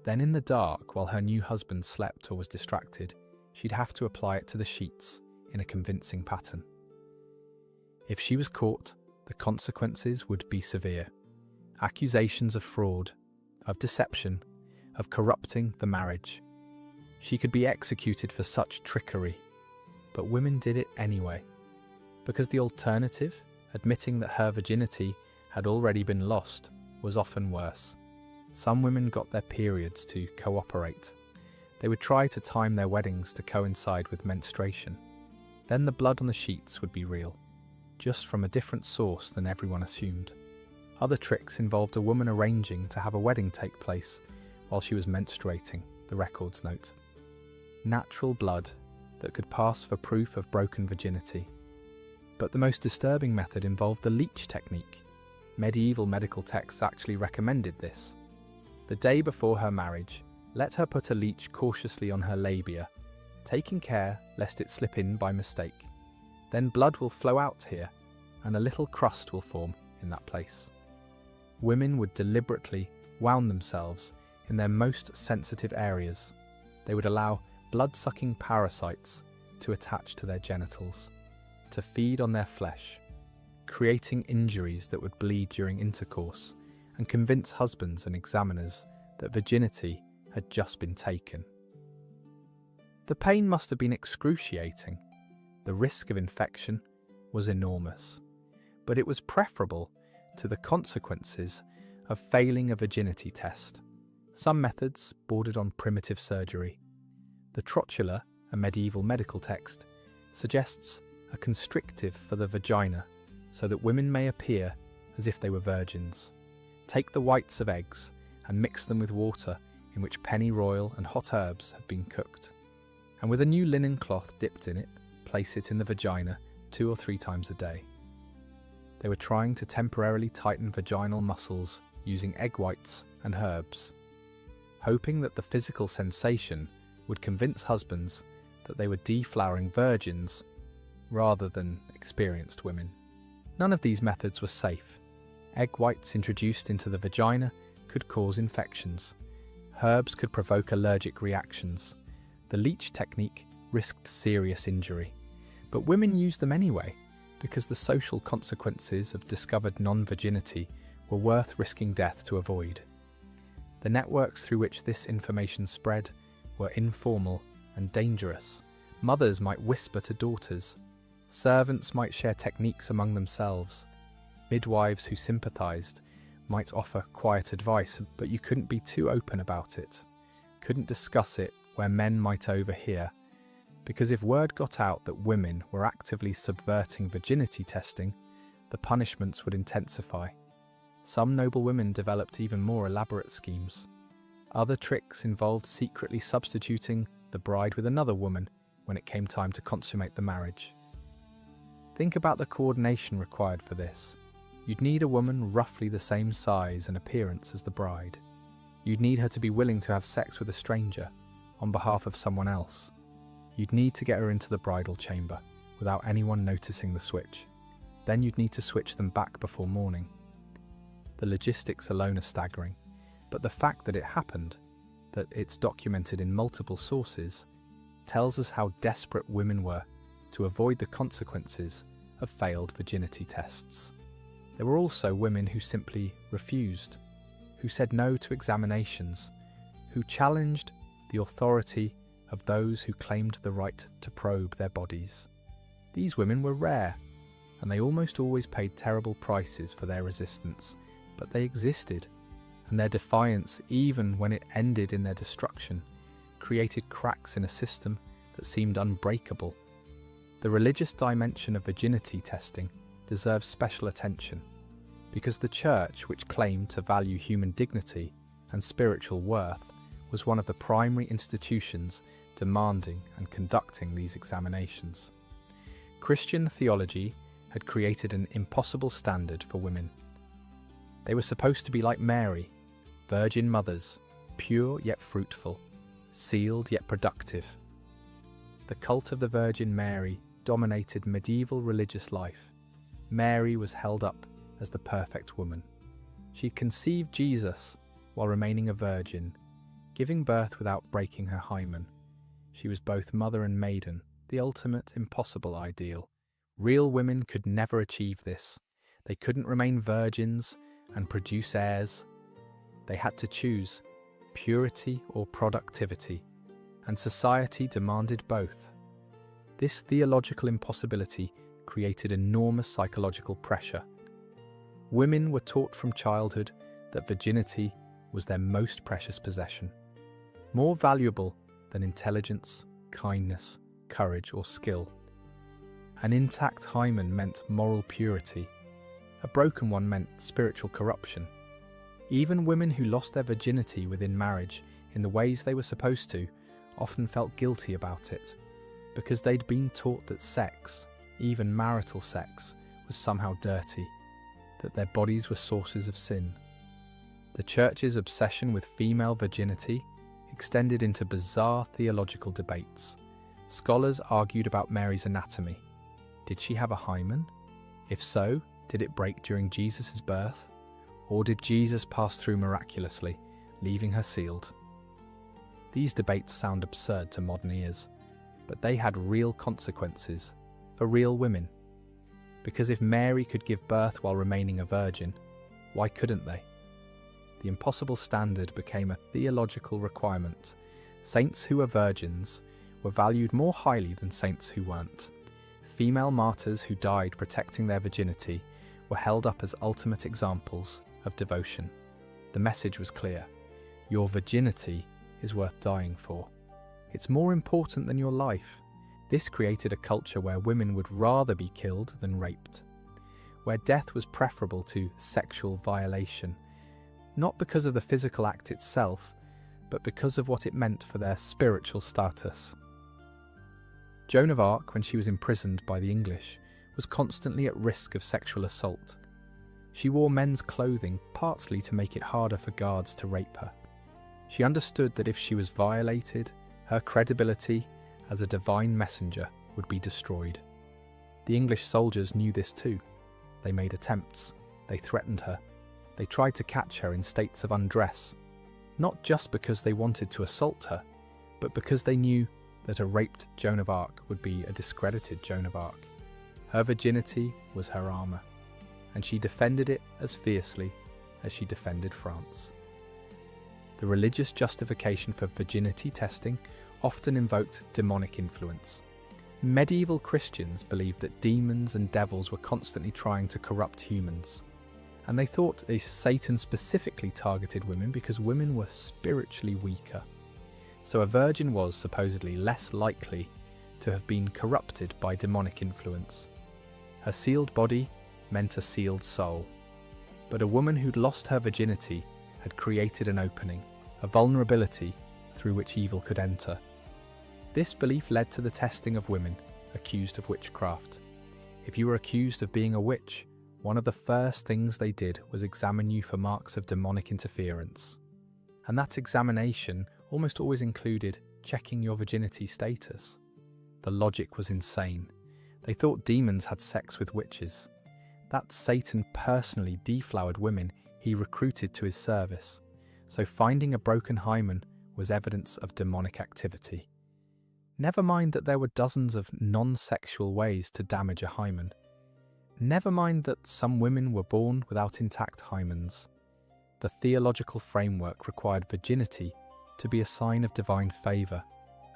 Then in the dark, while her new husband slept or was distracted, she'd have to apply it to the sheets in a convincing pattern. If she was caught, the consequences would be severe. Accusations of fraud, of deception, of corrupting the marriage. She could be executed for such trickery. But women did it anyway, because the alternative, admitting that her virginity had already been lost, was often worse. Some women got their periods to cooperate. They would try to time their weddings to coincide with menstruation. Then the blood on the sheets would be real, just from a different source than everyone assumed. Other tricks involved a woman arranging to have a wedding take place while she was menstruating, the records note. Natural blood that could pass for proof of broken virginity. But the most disturbing method involved the leech technique. Medieval medical texts actually recommended this. The day before her marriage, let her put a leech cautiously on her labia, taking care lest it slip in by mistake. Then blood will flow out here, and a little crust will form in that place. Women would deliberately wound themselves in their most sensitive areas. They would allow blood-sucking parasites to attach to their genitals, to feed on their flesh, creating injuries that would bleed during intercourse and convince husbands and examiners that virginity had just been taken. The pain must have been excruciating. The risk of infection was enormous, but it was preferable to the consequences of failing a virginity test. Some methods bordered on primitive surgery. The trochlea, a medieval medical text, suggests a constrictive for the vagina so that women may appear as if they were virgins. Take the whites of eggs and mix them with water in which pennyroyal and hot herbs have been cooked, and with a new linen cloth dipped in it, place it in the vagina 2 or 3 times a day. They were trying to temporarily tighten vaginal muscles using egg whites and herbs, hoping that the physical sensation would convince husbands that they were deflowering virgins rather than experienced women. None of these methods were safe. Egg whites introduced into the vagina could cause infections. Herbs could provoke allergic reactions. The leech technique risked serious injury. But women used them anyway, because the social consequences of discovered non-virginity were worth risking death to avoid. The networks through which this information spread were informal and dangerous. Mothers might whisper to daughters. Servants might share techniques among themselves. Midwives who sympathized might offer quiet advice, but you couldn't be too open about it. Couldn't discuss it where men might overhear. Because if word got out that women were actively subverting virginity testing, the punishments would intensify. Some noble women developed even more elaborate schemes. Other tricks involved secretly substituting the bride with another woman when it came time to consummate the marriage. Think about the coordination required for this. You'd need a woman roughly the same size and appearance as the bride. You'd need her to be willing to have sex with a stranger on behalf of someone else. You'd need to get her into the bridal chamber without anyone noticing the switch. Then you'd need to switch them back before morning. The logistics alone are staggering, but the fact that it happened, that it's documented in multiple sources, tells us how desperate women were to avoid the consequences of failed virginity tests. There were also women who simply refused, who said no to examinations, who challenged the authority of those who claimed the right to probe their bodies. These women were rare, and they almost always paid terrible prices for their resistance, but they existed, and their defiance, even when it ended in their destruction, created cracks in a system that seemed unbreakable. The religious dimension of virginity testing deserves special attention, because the Church, which claimed to value human dignity and spiritual worth, was one of the primary institutions demanding and conducting these examinations. Christian theology had created an impossible standard for women. They were supposed to be like Mary, virgin mothers, pure yet fruitful, sealed yet productive. The cult of the Virgin Mary dominated medieval religious life. Mary was held up as the perfect woman. She conceived Jesus while remaining a virgin, giving birth without breaking her hymen. She was both mother and maiden, the ultimate impossible ideal. Real women could never achieve this. They couldn't remain virgins and produce heirs. They had to choose purity or productivity, and society demanded both. This theological impossibility created enormous psychological pressure. Women were taught from childhood that virginity was their most precious possession, more valuable than intelligence, kindness, courage, or skill. An intact hymen meant moral purity. A broken one meant spiritual corruption. Even women who lost their virginity within marriage in the ways they were supposed to often felt guilty about it, because they'd been taught that sex, even marital sex, was somehow dirty, that their bodies were sources of sin. The Church's obsession with female virginity extended into bizarre theological debates. Scholars argued about Mary's anatomy. Did she have a hymen? If so, did it break during Jesus' birth? Or did Jesus pass through miraculously, leaving her sealed? These debates sound absurd to modern ears, but they had real consequences for real women. Because if Mary could give birth while remaining a virgin, why couldn't they? The impossible standard became a theological requirement. Saints who were virgins were valued more highly than saints who weren't. Female martyrs who died protecting their virginity were held up as ultimate examples of devotion. The message was clear: your virginity is worth dying for. It's more important than your life. This created a culture where women would rather be killed than raped, where death was preferable to sexual violation, not because of the physical act itself, but because of what it meant for their spiritual status. Joan of Arc, when she was imprisoned by the English, was constantly at risk of sexual assault. She wore men's clothing partly to make it harder for guards to rape her. She understood that if she was violated, her credibility as a divine messenger would be destroyed. The English soldiers knew this too. They made attempts. They threatened her. They tried to catch her in states of undress, not just because they wanted to assault her, but because they knew that a raped Joan of Arc would be a discredited Joan of Arc. Her virginity was her armour, and she defended it as fiercely as she defended France. The religious justification for virginity testing often invoked demonic influence. Medieval Christians believed that demons and devils were constantly trying to corrupt humans, and they thought Satan specifically targeted women because women were spiritually weaker. So a virgin was supposedly less likely to have been corrupted by demonic influence. Her sealed body meant a sealed soul. But a woman who'd lost her virginity had created an opening, a vulnerability through which evil could enter. This belief led to the testing of women accused of witchcraft. If you were accused of being a witch, one of the first things they did was examine you for marks of demonic interference. And that examination almost always included checking your virginity status. The logic was insane. They thought demons had sex with witches. That Satan personally deflowered women he recruited to his service, so finding a broken hymen was evidence of demonic activity. Never mind that there were dozens of non-sexual ways to damage a hymen. Never mind that some women were born without intact hymens. The theological framework required virginity to be a sign of divine favour,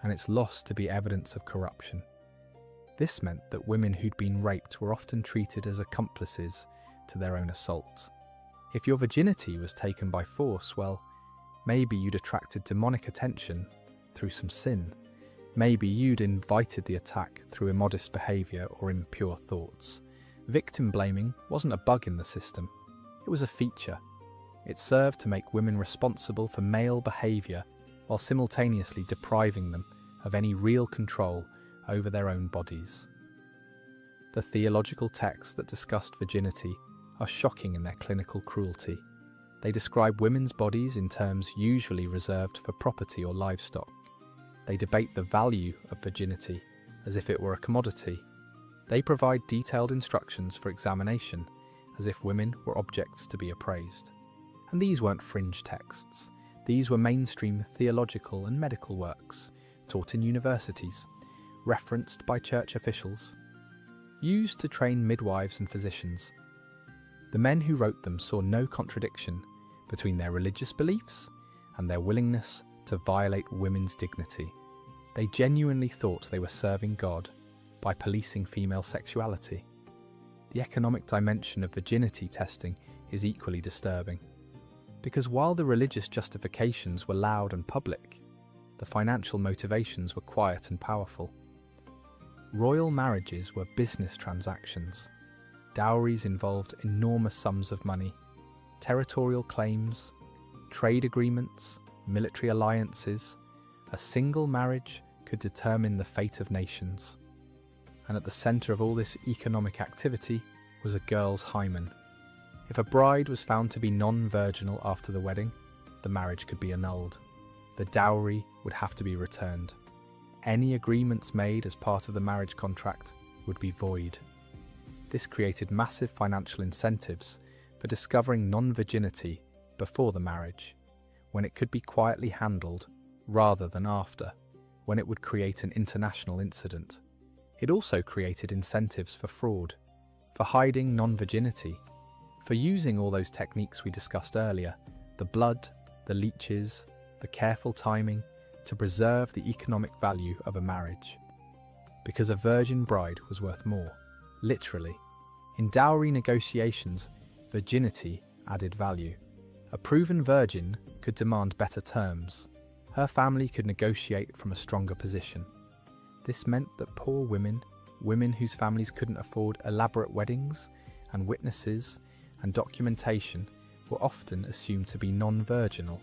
and its loss to be evidence of corruption. This meant that women who'd been raped were often treated as accomplices to their own assault. If your virginity was taken by force, well, maybe you'd attracted demonic attention through some sin. Maybe you'd invited the attack through immodest behaviour or impure thoughts. Victim blaming wasn't a bug in the system, it was a feature. It served to make women responsible for male behaviour while simultaneously depriving them of any real control over their own bodies. The theological texts that discussed virginity are shocking in their clinical cruelty. They describe women's bodies in terms usually reserved for property or livestock. They debate the value of virginity as if it were a commodity. They provide detailed instructions for examination as if women were objects to be appraised. And these weren't fringe texts. These were mainstream theological and medical works, taught in universities, referenced by church officials, used to train midwives and physicians. The men who wrote them saw no contradiction between their religious beliefs and their willingness to violate women's dignity. They genuinely thought they were serving God by policing female sexuality. The economic dimension of virginity testing is equally disturbing, because while the religious justifications were loud and public, the financial motivations were quiet and powerful. Royal marriages were business transactions. Dowries involved enormous sums of money. Territorial claims, trade agreements, military alliances. A single marriage could determine the fate of nations. And at the centre of all this economic activity was a girl's hymen. If a bride was found to be non-virginal after the wedding, the marriage could be annulled. The dowry would have to be returned. Any agreements made as part of the marriage contract would be void. This created massive financial incentives for discovering non-virginity before the marriage, when it could be quietly handled rather than after, when it would create an international incident. It also created incentives for fraud, for hiding non-virginity, for using all those techniques we discussed earlier, the blood, the leeches, the careful timing, to preserve the economic value of a marriage. Because a virgin bride was worth more, literally. In dowry negotiations, virginity added value. A proven virgin could demand better terms. Her family could negotiate from a stronger position. This meant that poor women, women whose families couldn't afford elaborate weddings and witnesses and documentation, were often assumed to be non-virginal.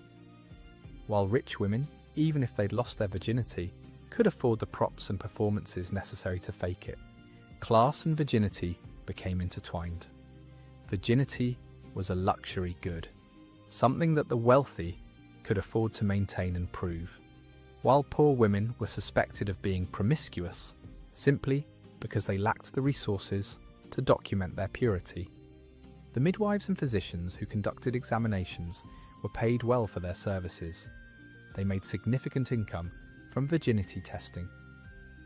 While rich women, even if they'd lost their virginity, could afford the props and performances necessary to fake it. Class and virginity became intertwined. Virginity was a luxury good, something that the wealthy could afford to maintain and prove, while poor women were suspected of being promiscuous simply because they lacked the resources to document their purity. The midwives and physicians who conducted examinations were paid well for their services. They made significant income from virginity testing,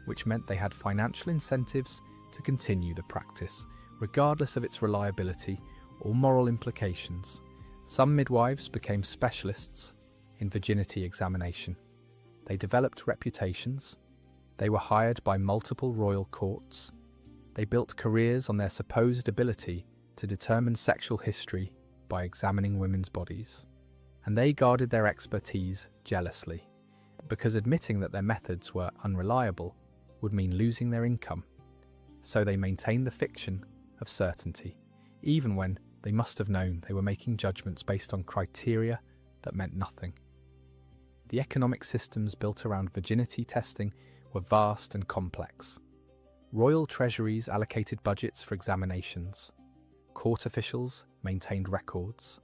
which meant they had financial incentives to continue the practice, regardless of its reliability or moral implications. Some midwives became specialists in virginity examination. They developed reputations. They were hired by multiple royal courts. They built careers on their supposed ability to determine sexual history by examining women's bodies. And they guarded their expertise jealously, because admitting that their methods were unreliable would mean losing their income. So they maintained the fiction of certainty, even when they must have known they were making judgments based on criteria that meant nothing. The economic systems built around virginity testing were vast and complex. Royal treasuries allocated budgets for examinations. Court officials maintained records.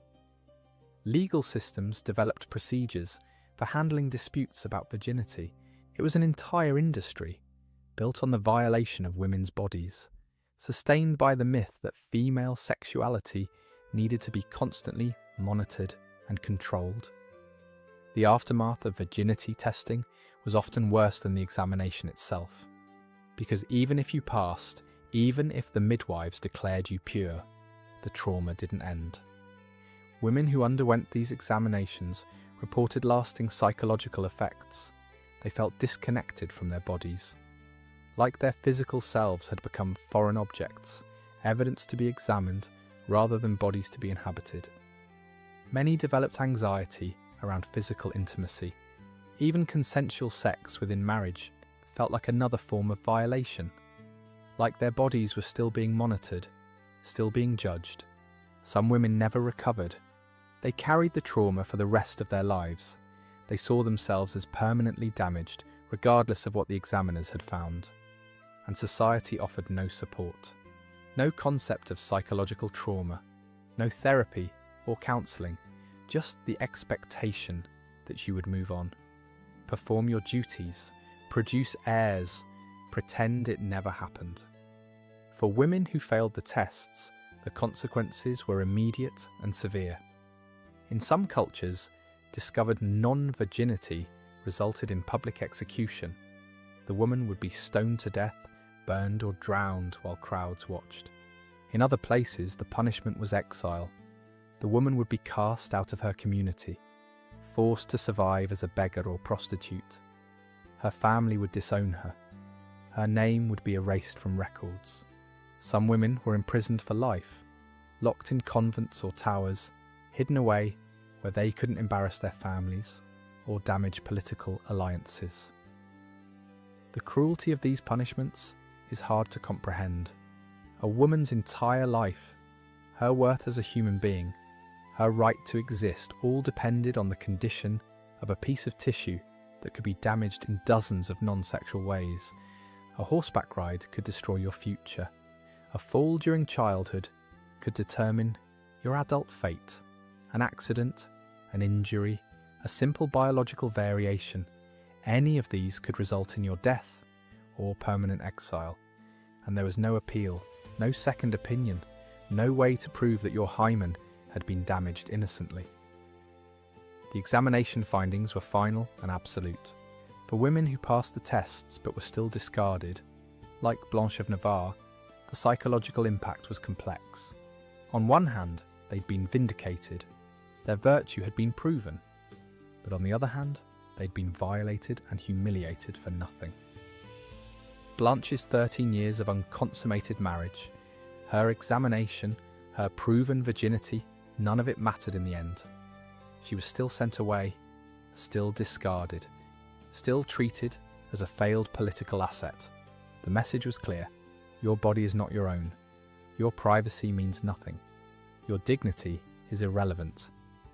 Legal systems developed procedures for handling disputes about virginity. It was an entire industry, built on the violation of women's bodies, sustained by the myth that female sexuality needed to be constantly monitored and controlled. The aftermath of virginity testing was often worse than the examination itself, because even if you passed, even if the midwives declared you pure, the trauma didn't end. Women who underwent these examinations reported lasting psychological effects. They felt disconnected from their bodies, like their physical selves had become foreign objects, evidence to be examined rather than bodies to be inhabited. Many developed anxiety around physical intimacy. Even consensual sex within marriage felt like another form of violation, like their bodies were still being monitored, still being judged. Some women never recovered. They carried the trauma for the rest of their lives. They saw themselves as permanently damaged, regardless of what the examiners had found. And society offered no support. No concept of psychological trauma, no therapy or counselling, just the expectation that you would move on. Perform your duties, produce heirs, pretend it never happened. For women who failed the tests, the consequences were immediate and severe. In some cultures, discovered non-virginity resulted in public execution. The woman would be stoned to death, burned or drowned while crowds watched. In other places, the punishment was exile. The woman would be cast out of her community, forced to survive as a beggar or prostitute. Her family would disown her. Her name would be erased from records. Some women were imprisoned for life, locked in convents or towers, hidden away where they couldn't embarrass their families or damage political alliances. The cruelty of these punishments is hard to comprehend. A woman's entire life, her worth as a human being, her right to exist, all depended on the condition of a piece of tissue that could be damaged in dozens of non-sexual ways. A horseback ride could destroy your future. A fall during childhood could determine your adult fate. An accident, an injury, a simple biological variation, any of these could result in your death or permanent exile. And there was no appeal, no second opinion, no way to prove that your hymen had been damaged innocently. The examination findings were final and absolute. For women who passed the tests but were still discarded, like Blanche of Navarre, the psychological impact was complex. On one hand, they'd been vindicated. Their virtue had been proven. But on the other hand, they'd been violated and humiliated for nothing. Blanche's 13 years of unconsummated marriage, her examination, her proven virginity, none of it mattered in the end. She was still sent away, still discarded, still treated as a failed political asset. The message was clear. Your body is not your own. Your privacy means nothing. Your dignity is irrelevant.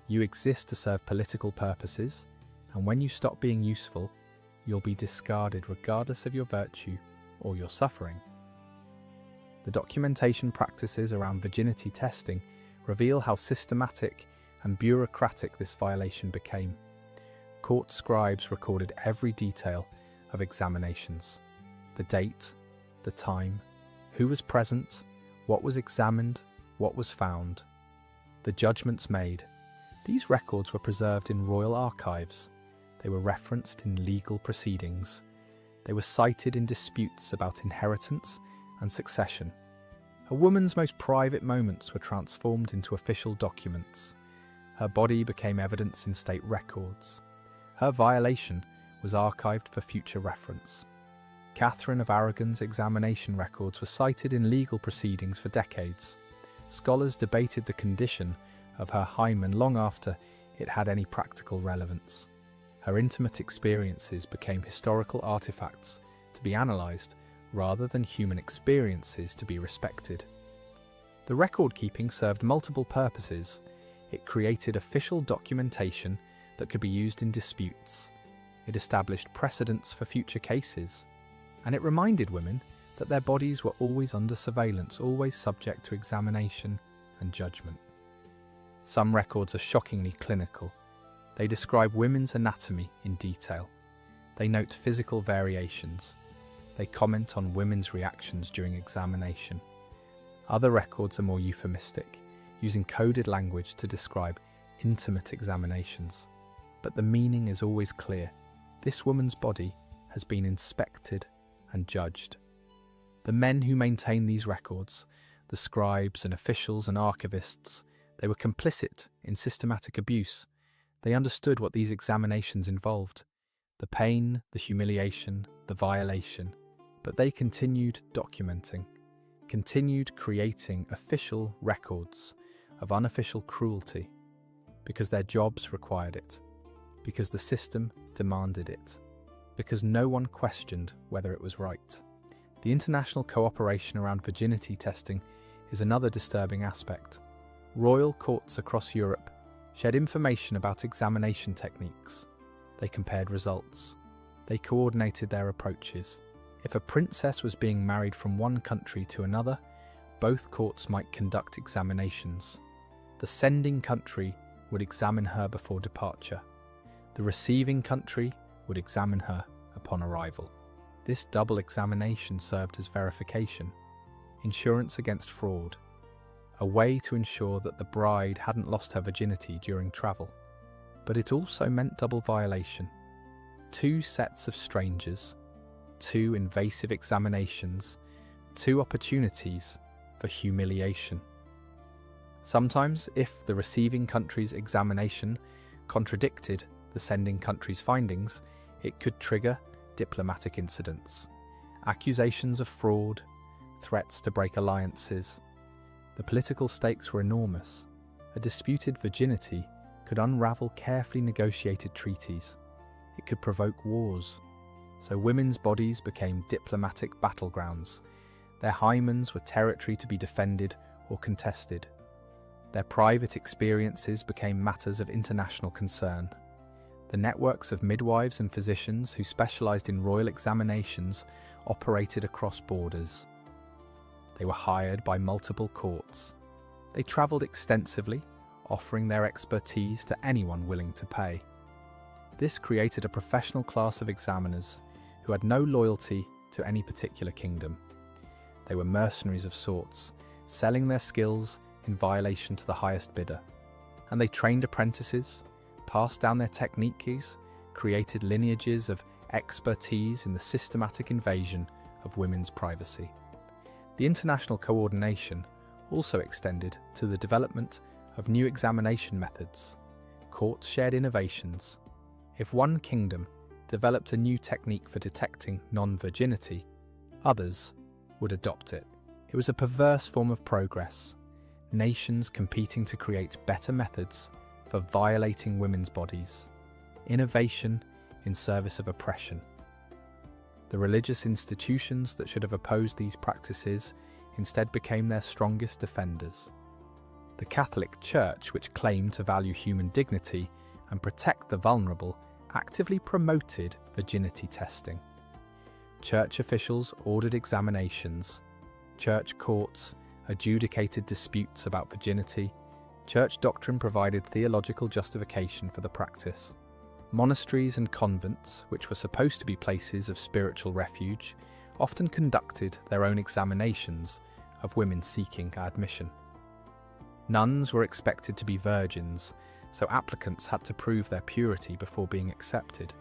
You exist to serve political purposes, and when you stop being useful, you'll be discarded regardless of your virtue or your suffering. The documentation practices around virginity testing reveal how systematic and bureaucratic this violation became. Court scribes recorded every detail of examinations: the date, the time, who was present, what was examined, what was found, the judgments made. These records were preserved in royal archives. They were referenced in legal proceedings. They were cited in disputes about inheritance and succession. A woman's most private moments were transformed into official documents. Her body became evidence in state records. Her violation was archived for future reference. Catherine of Aragon's examination records were cited in legal proceedings for decades. Scholars debated the condition of her hymen long after it had any practical relevance. Her intimate experiences became historical artifacts to be analysed rather than human experiences to be respected. The record-keeping served multiple purposes. It created official documentation that could be used in disputes. It established precedents for future cases. And it reminded women that their bodies were always under surveillance, always subject to examination and judgment. Some records are shockingly clinical. They describe women's anatomy in detail. They note physical variations. They comment on women's reactions during examination. Other records are more euphemistic, using coded language to describe intimate examinations. But the meaning is always clear. This woman's body has been inspected and judged. The men who maintain these records, the scribes and officials and archivists, they were complicit in systematic abuse. They understood what these examinations involved: the pain, the humiliation, the violation. But they continued documenting, continued creating official records of unofficial cruelty, because their jobs required it, because the system demanded it, because no one questioned whether it was right. The international cooperation around virginity testing is another disturbing aspect. Royal courts across Europe shared information about examination techniques. They compared results. They coordinated their approaches. If a princess was being married from one country to another, both courts might conduct examinations. The sending country would examine her before departure. The receiving country would examine her upon arrival. This double examination served as verification, insurance against fraud, a way to ensure that the bride hadn't lost her virginity during travel. But it also meant double violation. Two sets of strangers, two invasive examinations, two opportunities for humiliation. Sometimes, if the receiving country's examination contradicted the sending country's findings, it could trigger diplomatic incidents, accusations of fraud, threats to break alliances. The political stakes were enormous. A disputed virginity could unravel carefully negotiated treaties. It could provoke wars. So women's bodies became diplomatic battlegrounds. Their hymens were territory to be defended or contested. Their private experiences became matters of international concern. The networks of midwives and physicians who specialized in royal examinations operated across borders. They were hired by multiple courts. They traveled extensively, offering their expertise to anyone willing to pay. This created a professional class of examiners who had no loyalty to any particular kingdom. They were mercenaries of sorts, selling their skills in violation to the highest bidder. And they trained apprentices, passed down their techniques, created lineages of expertise in the systematic invasion of women's privacy. The international coordination also extended to the development of new examination methods. Courts shared innovations. If one kingdom developed a new technique for detecting non-virginity, others would adopt it. It was a perverse form of progress, nations competing to create better methods for violating women's bodies, innovation in service of oppression. The religious institutions that should have opposed these practices instead became their strongest defenders. The Catholic Church, which claimed to value human dignity and protect the vulnerable, actively promoted virginity testing. Church officials ordered examinations. Church courts adjudicated disputes about virginity. Church doctrine provided theological justification for the practice. Monasteries and convents, which were supposed to be places of spiritual refuge, often conducted their own examinations of women seeking admission. Nuns were expected to be virgins, so applicants had to prove their purity before being accepted.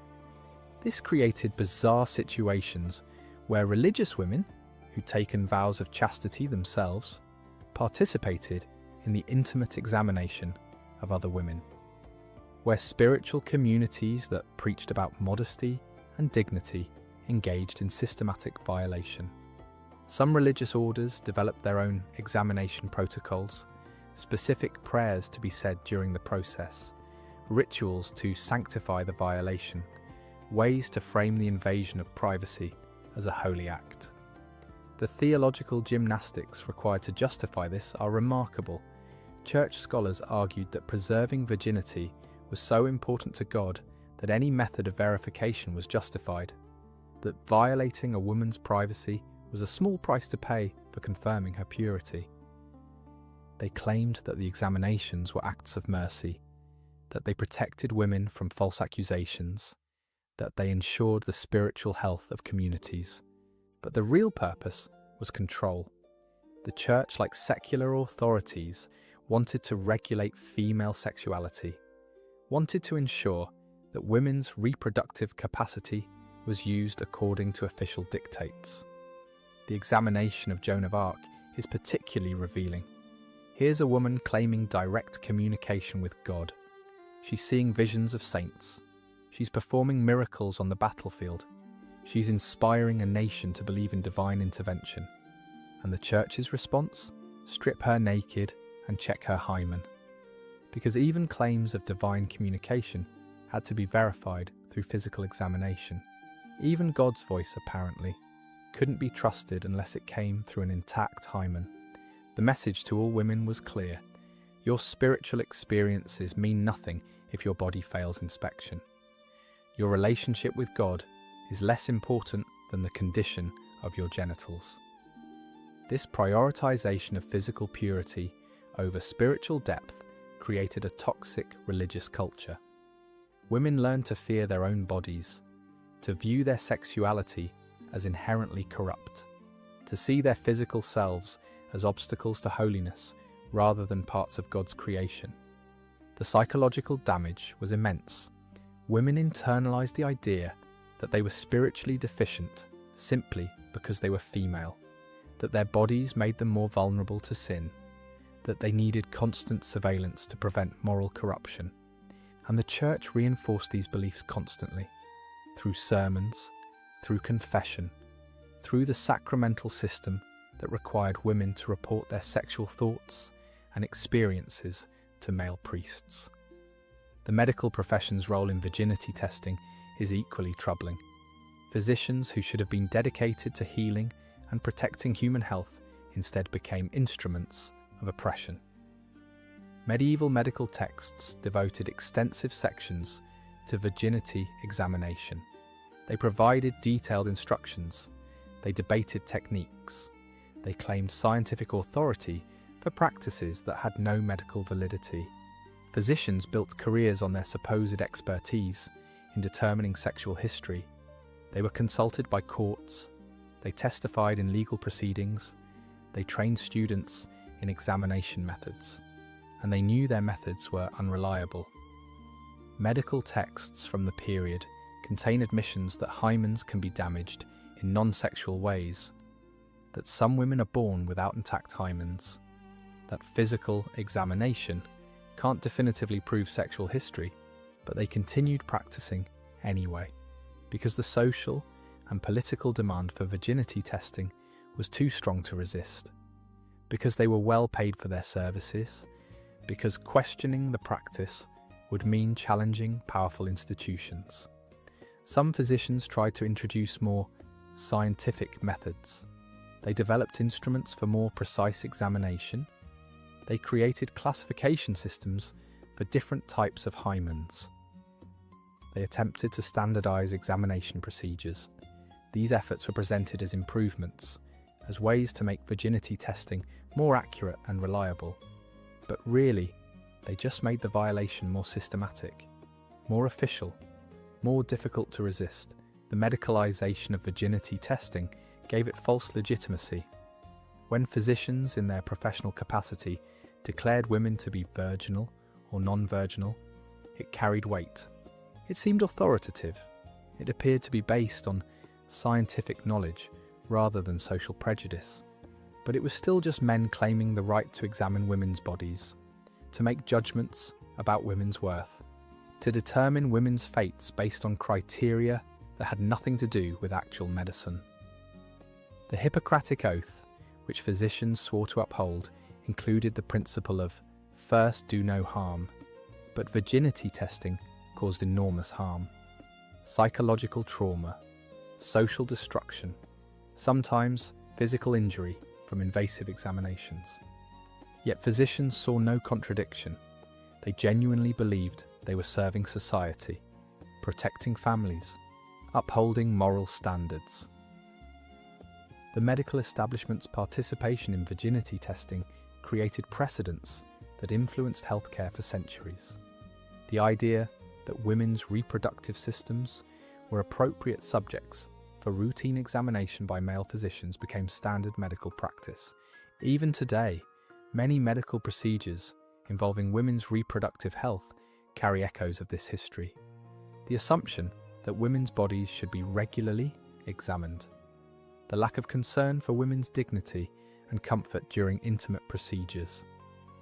This created bizarre situations where religious women, who'd taken vows of chastity themselves, participated in the intimate examination of other women, where spiritual communities that preached about modesty and dignity engaged in systematic violation. Some religious orders developed their own examination protocols, specific prayers to be said during the process, rituals to sanctify the violation, ways to frame the invasion of privacy as a holy act. The theological gymnastics required to justify this are remarkable. Church scholars argued that preserving virginity was so important to God that any method of verification was justified, that violating a woman's privacy was a small price to pay for confirming her purity. They claimed that the examinations were acts of mercy, that they protected women from false accusations, that they ensured the spiritual health of communities. But the real purpose was control. The church, like secular authorities, wanted to regulate female sexuality, wanted to ensure that women's reproductive capacity was used according to official dictates. The examination of Joan of Arc is particularly revealing. Here's a woman claiming direct communication with God. She's seeing visions of saints. She's performing miracles on the battlefield. She's inspiring a nation to believe in divine intervention. And the church's response? Strip her naked and check her hymen. Because even claims of divine communication had to be verified through physical examination. Even God's voice, apparently, couldn't be trusted unless it came through an intact hymen. The message to all women was clear. Your spiritual experiences mean nothing if your body fails inspection. Your relationship with God is less important than the condition of your genitals. This prioritization of physical purity over spiritual depth created a toxic religious culture. Women learned to fear their own bodies, to view their sexuality as inherently corrupt, to see their physical selves as obstacles to holiness rather than parts of God's creation. The psychological damage was immense. Women internalized the idea that they were spiritually deficient simply because they were female, that their bodies made them more vulnerable to sin, that they needed constant surveillance to prevent moral corruption. And the church reinforced these beliefs constantly, through sermons, through confession, through the sacramental system that required women to report their sexual thoughts and experiences to male priests. The medical profession's role in virginity testing is equally troubling. Physicians who should have been dedicated to healing and protecting human health instead became instruments of oppression. Medieval medical texts devoted extensive sections to virginity examination. They provided detailed instructions. They debated techniques. They claimed scientific authority for practices that had no medical validity. Physicians built careers on their supposed expertise in determining sexual history. They were consulted by courts. They testified in legal proceedings. They trained students in examination methods. And they knew their methods were unreliable. Medical texts from the period contain admissions that hymens can be damaged in non-sexual ways, that some women are born without intact hymens, that physical examination can't definitively prove sexual history, but they continued practicing anyway, because the social and political demand for virginity testing was too strong to resist, because they were well paid for their services, because questioning the practice would mean challenging powerful institutions. Some physicians tried to introduce more scientific methods. They developed instruments for more precise examination. They created classification systems for different types of hymens. they attempted to standardize examination procedures. These efforts were presented as improvements, as ways to make virginity testing more accurate and reliable. But really, they just made the violation more systematic, more official, more difficult to resist. The medicalization of virginity testing gave it false legitimacy. When physicians, in their professional capacity, declared women to be virginal or non-virginal, it carried weight. It seemed authoritative. It appeared to be based on scientific knowledge rather than social prejudice. But it was still just men claiming the right to examine women's bodies, to make judgments about women's worth, to determine women's fates based on criteria that had nothing to do with actual medicine. The Hippocratic Oath, which physicians swore to uphold, included the principle of first do no harm, but virginity testing caused enormous harm. Psychological trauma, social destruction, sometimes physical injury from invasive examinations. Yet physicians saw no contradiction. They genuinely believed they were serving society, protecting families, upholding moral standards. The medical establishment's participation in virginity testing created precedents that influenced healthcare for centuries. The idea that women's reproductive systems were appropriate subjects for routine examination by male physicians became standard medical practice. Even today, many medical procedures involving women's reproductive health carry echoes of this history. The assumption that women's bodies should be regularly examined. The lack of concern for women's dignity and comfort during intimate procedures.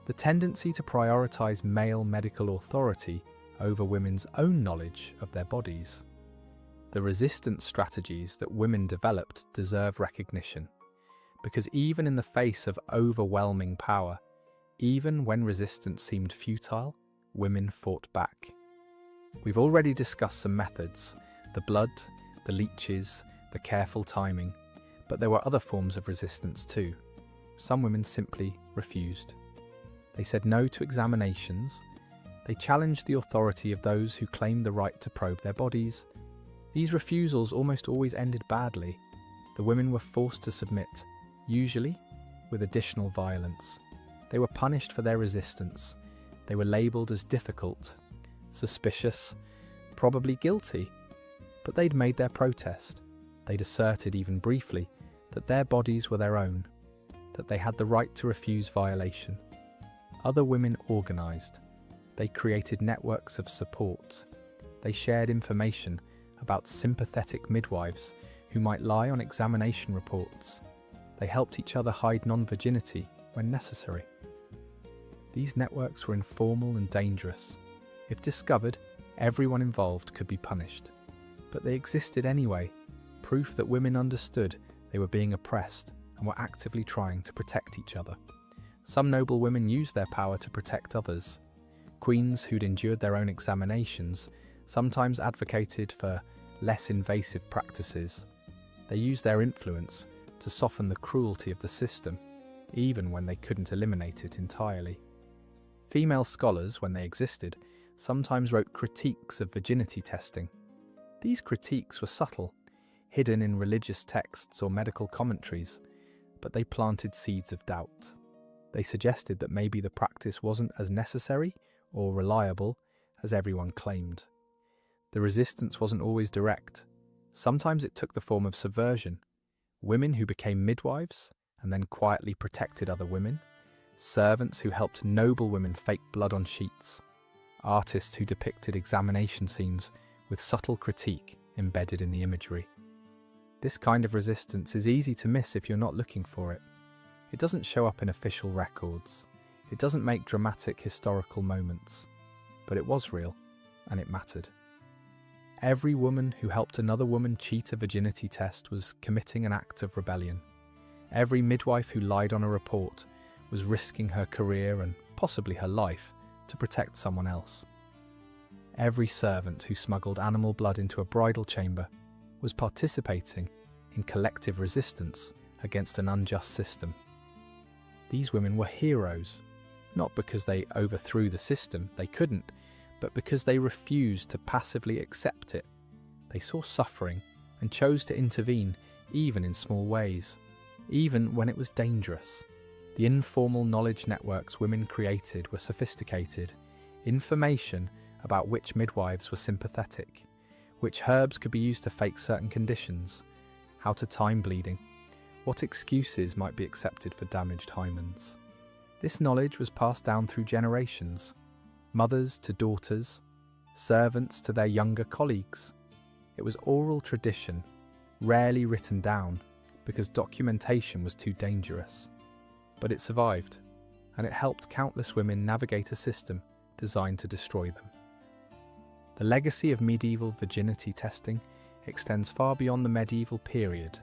The tendency to prioritize male medical authority over women's own knowledge of their bodies. The resistance strategies that women developed deserve recognition, because even in the face of overwhelming power, even when resistance seemed futile, women fought back. We've already discussed some methods, the blood, the leeches, the careful timing, but there were other forms of resistance too. Some women simply refused. They said no to examinations. They challenged the authority of those who claimed the right to probe their bodies. These refusals almost always ended badly. The women were forced to submit, usually with additional violence. They were punished for their resistance. They were labelled as difficult, suspicious, probably guilty. But they'd made their protest. They'd asserted, even briefly, that their bodies were their own, that they had the right to refuse violation. Other women organised. They created networks of support. They shared information about sympathetic midwives who might lie on examination reports. They helped each other hide non-virginity when necessary. These networks were informal and dangerous. If discovered, everyone involved could be punished. But they existed anyway, proof that women understood they were being oppressed and were actively trying to protect each other. Some noble women used their power to protect others. Queens who'd endured their own examinations sometimes advocated for less invasive practices. They used their influence to soften the cruelty of the system, even when they couldn't eliminate it entirely. Female scholars, when they existed, sometimes wrote critiques of virginity testing. These critiques were subtle, hidden in religious texts or medical commentaries, but they planted seeds of doubt. They suggested that maybe the practice wasn't as necessary or reliable as everyone claimed. The resistance wasn't always direct. Sometimes it took the form of subversion. Women who became midwives and then quietly protected other women, servants who helped noble women fake blood on sheets, artists who depicted examination scenes with subtle critique embedded in the imagery. This kind of resistance is easy to miss if you're not looking for it. It doesn't show up in official records. It doesn't make dramatic historical moments. But it was real, and it mattered. Every woman who helped another woman cheat a virginity test was committing an act of rebellion. Every midwife who lied on a report was risking her career and possibly her life to protect someone else. Every servant who smuggled animal blood into a bridal chamber was participating in collective resistance against an unjust system. These women were heroes, not because they overthrew the system, they couldn't, but because they refused to passively accept it. They saw suffering and chose to intervene, even in small ways, even when it was dangerous. The informal knowledge networks women created were sophisticated. Information about which midwives were sympathetic, which herbs could be used to fake certain conditions, how to time bleeding, what excuses might be accepted for damaged hymens. This knowledge was passed down through generations, mothers to daughters, servants to their younger colleagues. It was oral tradition, rarely written down, because documentation was too dangerous. But it survived, and it helped countless women navigate a system designed to destroy them. The legacy of medieval virginity testing extends far beyond the medieval period.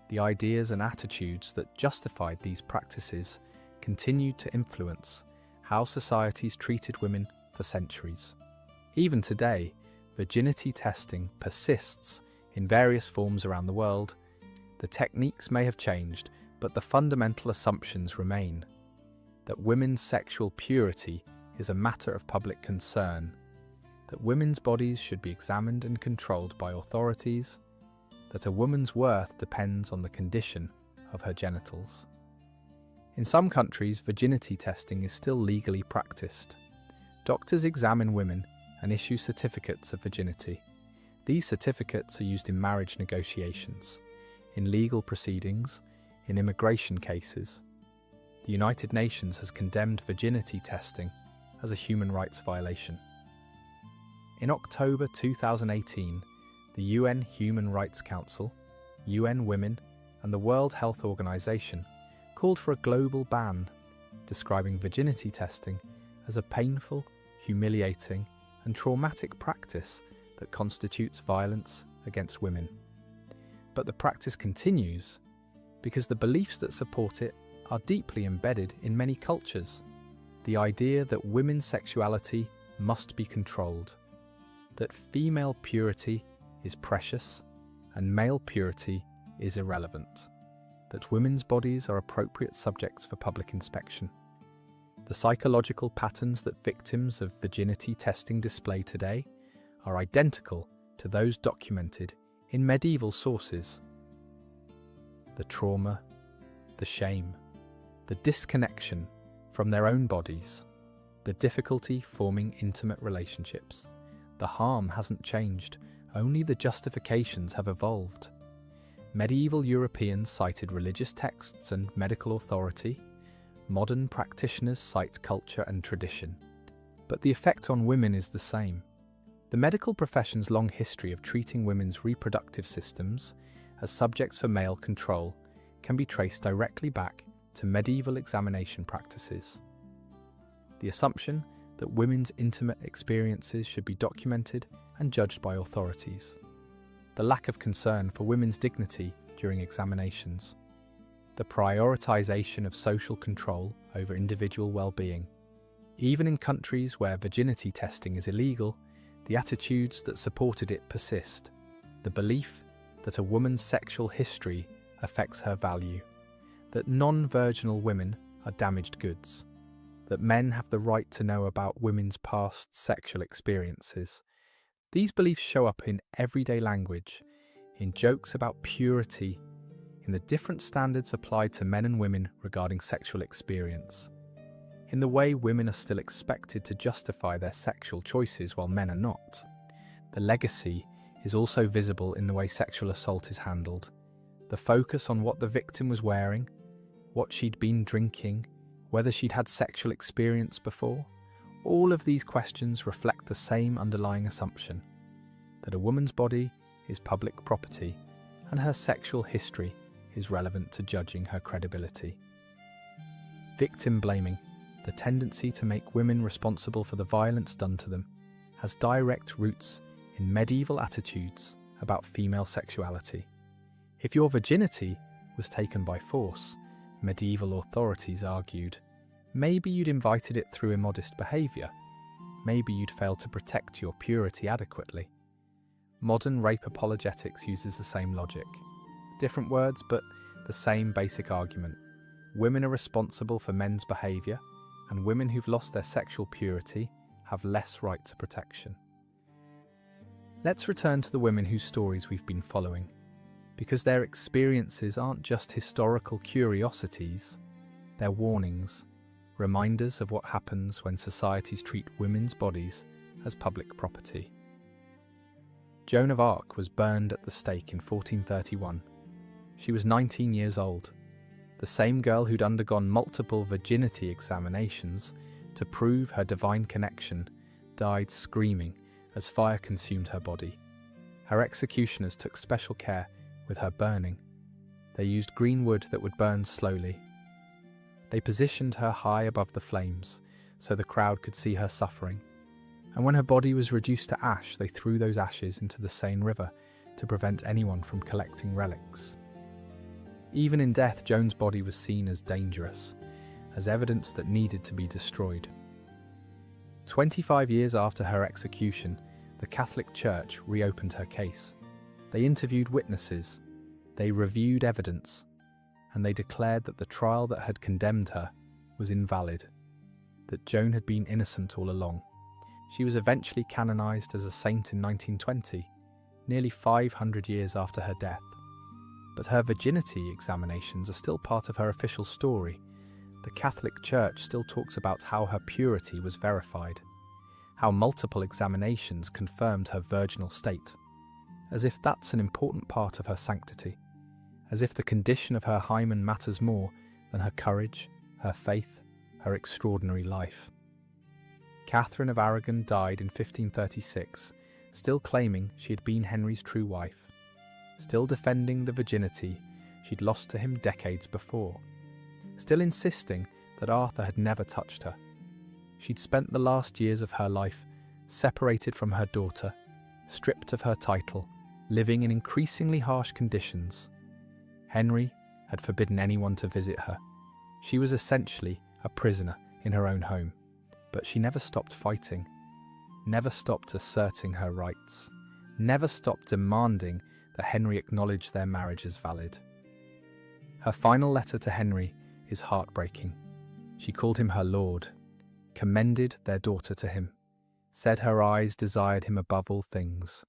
The ideas and attitudes that justified these practices continued to influence how societies treated women for centuries. Even today, virginity testing persists in various forms around the world. The techniques may have changed, but the fundamental assumptions remain: that women's sexual purity is a matter of public concern, that women's bodies should be examined and controlled by authorities, that a woman's worth depends on the condition of her genitals. In some countries, virginity testing is still legally practiced. Doctors examine women and issue certificates of virginity. These certificates are used in marriage negotiations, in legal proceedings, in immigration cases. The United Nations has condemned virginity testing as a human rights violation. In October 2018, the UN Human Rights Council, UN Women, and the World Health Organization called for a global ban, describing virginity testing as a painful, humiliating, and traumatic practice that constitutes violence against women. But the practice continues because the beliefs that support it are deeply embedded in many cultures. The idea that women's sexuality must be controlled, that female purity is precious and male purity is irrelevant, that women's bodies are appropriate subjects for public inspection. The psychological patterns that victims of virginity testing display today are identical to those documented in medieval sources. The trauma, the shame, the disconnection from their own bodies, the difficulty forming intimate relationships. The harm hasn't changed, only the justifications have evolved. Medieval Europeans cited religious texts and medical authority. Modern practitioners cite culture and tradition. But the effect on women is the same. The medical profession's long history of treating women's reproductive systems as subjects for male control can be traced directly back to medieval examination practices. The assumption that women's intimate experiences should be documented and judged by authorities. The lack of concern for women's dignity during examinations. The prioritization of social control over individual well-being. Even in countries where virginity testing is illegal, the attitudes that supported it persist. The belief that a woman's sexual history affects her value, that non-virginal women are damaged goods, that men have the right to know about women's past sexual experiences. These beliefs show up in everyday language, in jokes about purity, in the different standards applied to men and women regarding sexual experience, in the way women are still expected to justify their sexual choices while men are not. The legacy is also visible in the way sexual assault is handled. The focus on what the victim was wearing, what she'd been drinking, whether she'd had sexual experience before. All of these questions reflect the same underlying assumption, that a woman's body is public property and her sexual history is relevant to judging her credibility. Victim blaming, the tendency to make women responsible for the violence done to them, has direct roots in medieval attitudes about female sexuality. If your virginity was taken by force, medieval authorities argued, maybe you'd invited it through immodest behaviour. Maybe you'd failed to protect your purity adequately. Modern rape apologetics uses the same logic. Different words, but the same basic argument. Women are responsible for men's behaviour, and women who've lost their sexual purity have less right to protection. Let's return to the women whose stories we've been following, because their experiences aren't just historical curiosities, they're warnings, reminders of what happens when societies treat women's bodies as public property. Joan of Arc was burned at the stake in 1431. She was 19 years old, the same girl who'd undergone multiple virginity examinations to prove her divine connection, died screaming as fire consumed her body. Her executioners took special care with her burning. They used green wood that would burn slowly. They positioned her high above the flames so the crowd could see her suffering. And when her body was reduced to ash, they threw those ashes into the Seine River to prevent anyone from collecting relics. Even in death, Joan's body was seen as dangerous, as evidence that needed to be destroyed. 25 years after her execution, the Catholic Church reopened her case. They interviewed witnesses, they reviewed evidence, and they declared that the trial that had condemned her was invalid, that Joan had been innocent all along. She was eventually canonized as a saint in 1920, nearly 500 years after her death. But her virginity examinations are still part of her official story. The Catholic Church still talks about how her purity was verified, how multiple examinations confirmed her virginal state, as if that's an important part of her sanctity, as if the condition of her hymen matters more than her courage, her faith, her extraordinary life. Catherine of Aragon died in 1536, still claiming she had been Henry's true wife, still defending the virginity she'd lost to him decades before, still insisting that Arthur had never touched her. She'd spent the last years of her life separated from her daughter, stripped of her title, living in increasingly harsh conditions. Henry had forbidden anyone to visit her. She was essentially a prisoner in her own home, but she never stopped fighting, never stopped asserting her rights, never stopped demanding that Henry acknowledge their marriage as valid. Her final letter to Henry is heartbreaking. She called him her lord, commended their daughter to him, said her eyes desired him above all things.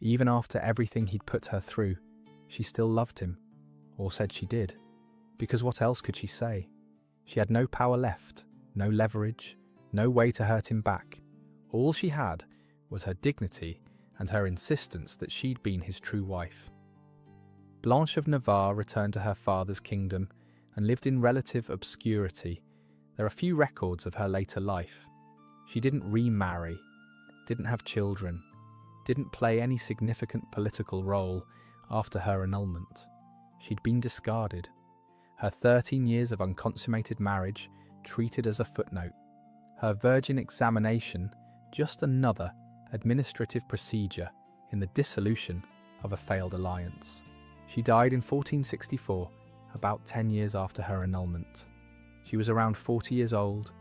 Even after everything he'd put her through, she still loved him, or said she did, because what else could she say? She had no power left, no leverage, no way to hurt him back. All she had was her dignity and her insistence that she'd been his true wife. Blanche of Navarre returned to her father's kingdom and lived in relative obscurity. There are few records of her later life. She didn't remarry, didn't have children, didn't play any significant political role after her annulment. She'd been discarded. Her 13 years of unconsummated marriage treated as a footnote. Her virgin examination just another administrative procedure in the dissolution of a failed alliance. She died in 1464, about 10 years after her annulment. She was around 40 years old,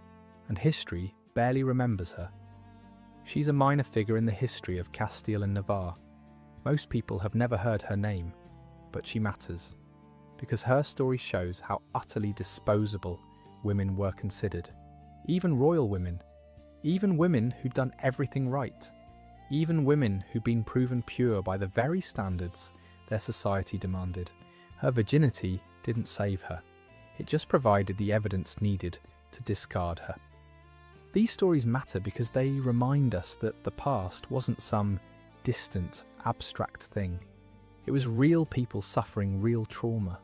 and history barely remembers her. She's a minor figure in the history of Castile and Navarre. Most people have never heard her name, but she matters, because her story shows how utterly disposable women were considered. Even royal women, even women who'd done everything right, even women who'd been proven pure by the very standards their society demanded. Her virginity didn't save her. It just provided the evidence needed to discard her. These stories matter because they remind us that the past wasn't some distant, abstract thing. It was real people suffering real trauma,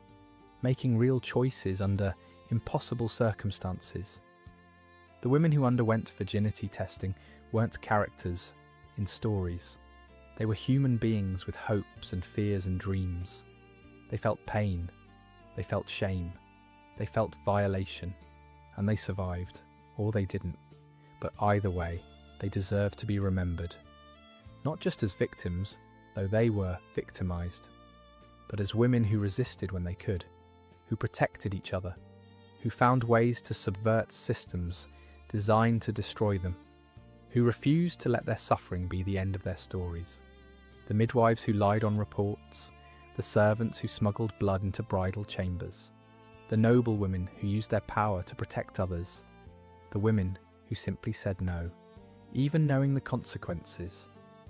making real choices under impossible circumstances. The women who underwent virginity testing weren't characters in stories. They were human beings with hopes and fears and dreams. They felt pain, they felt shame, they felt violation, and they survived, or they didn't. But either way, they deserve to be remembered. Not just as victims, though they were victimized, but as women who resisted when they could, who protected each other, who found ways to subvert systems designed to destroy them, who refused to let their suffering be the end of their stories. The midwives who lied on reports, the servants who smuggled blood into bridal chambers, the noble women who used their power to protect others, the women who simply said no, even knowing the consequences.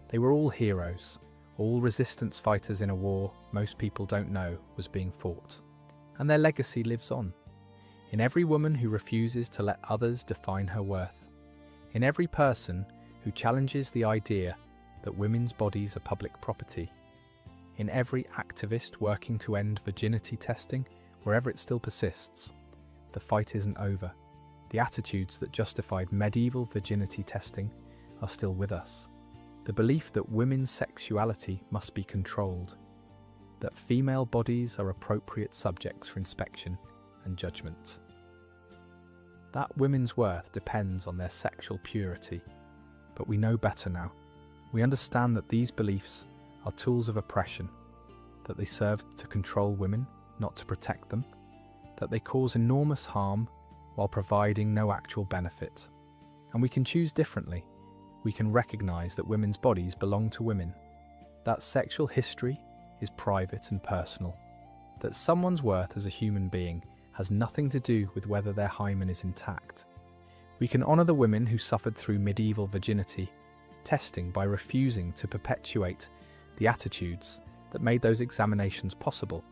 They were all heroes, all resistance fighters in a war most people don't know was being fought. And their legacy lives on. In every woman who refuses to let others define her worth. In every person who challenges the idea that women's bodies are public property. In every activist working to end virginity testing wherever it still persists. The fight isn't over. The attitudes that justified medieval virginity testing are still with us. The belief that women's sexuality must be controlled. That female bodies are appropriate subjects for inspection and judgment. That women's worth depends on their sexual purity. But we know better now. We understand that these beliefs are tools of oppression, that they serve to control women, not to protect them, that they cause enormous harm while providing no actual benefit. And we can choose differently. We can recognize that women's bodies belong to women, that sexual history is private and personal, that someone's worth as a human being has nothing to do with whether their hymen is intact. We can honor the women who suffered through medieval virginity testing by refusing to perpetuate the attitudes that made those examinations possible,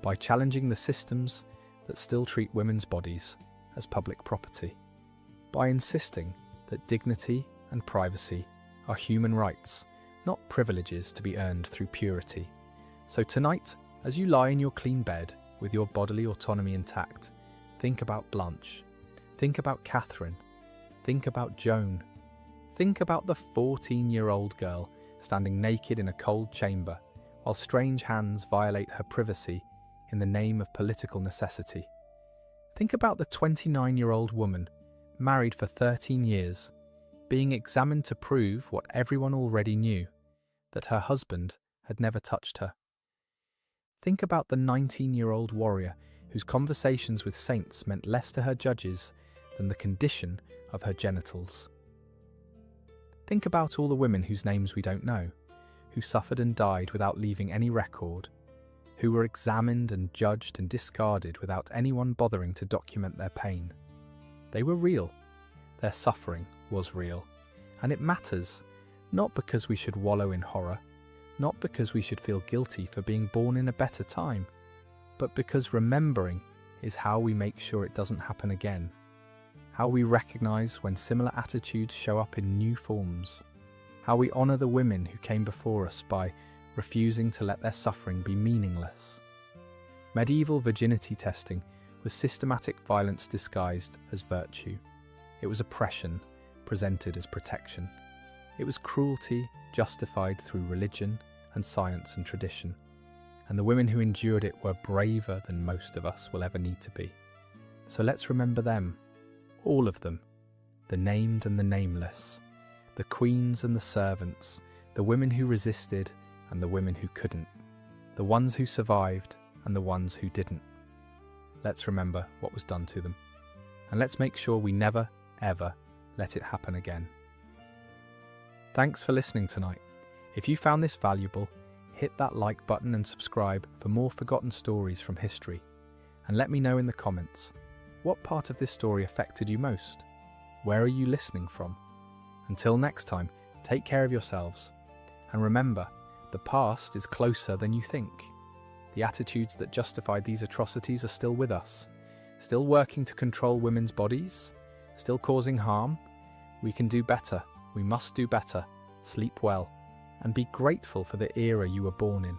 by challenging the systems that still treat women's bodies as public property, by insisting that dignity and privacy are human rights, not privileges to be earned through purity. So tonight, as you lie in your clean bed with your bodily autonomy intact, think about Blanche, think about Catherine, think about Joan, think about the 14-year-old girl standing naked in a cold chamber while strange hands violate her privacy in the name of political necessity. Think about the 29-year-old woman, married for 13 years, being examined to prove what everyone already knew, that her husband had never touched her. Think about the 19-year-old warrior whose conversations with saints meant less to her judges than the condition of her genitals. Think about all the women whose names we don't know, who suffered and died without leaving any record, who were examined and judged and discarded without anyone bothering to document their pain. They were real. Their suffering was real. And it matters, not because we should wallow in horror, not because we should feel guilty for being born in a better time, but because remembering is how we make sure it doesn't happen again, how we recognize when similar attitudes show up in new forms, how we honor the women who came before us by refusing to let their suffering be meaningless. Medieval virginity testing was systematic violence disguised as virtue. It was oppression presented as protection. It was cruelty justified through religion and science and tradition. And the women who endured it were braver than most of us will ever need to be. So let's remember them, all of them, the named and the nameless, the queens and the servants, the women who resisted and the women who couldn't, the ones who survived and the ones who didn't. Let's remember what was done to them. And let's make sure we never, ever let it happen again. Thanks for listening tonight. If you found this valuable, hit that like button and subscribe for more forgotten stories from history. And let me know in the comments, what part of this story affected you most? Where are you listening from? Until next time, take care of yourselves. And remember, the past is closer than you think. The attitudes that justified these atrocities are still with us, still working to control women's bodies, still causing harm. We can do better. We must do better. Sleep well. And be grateful for the era you were born in.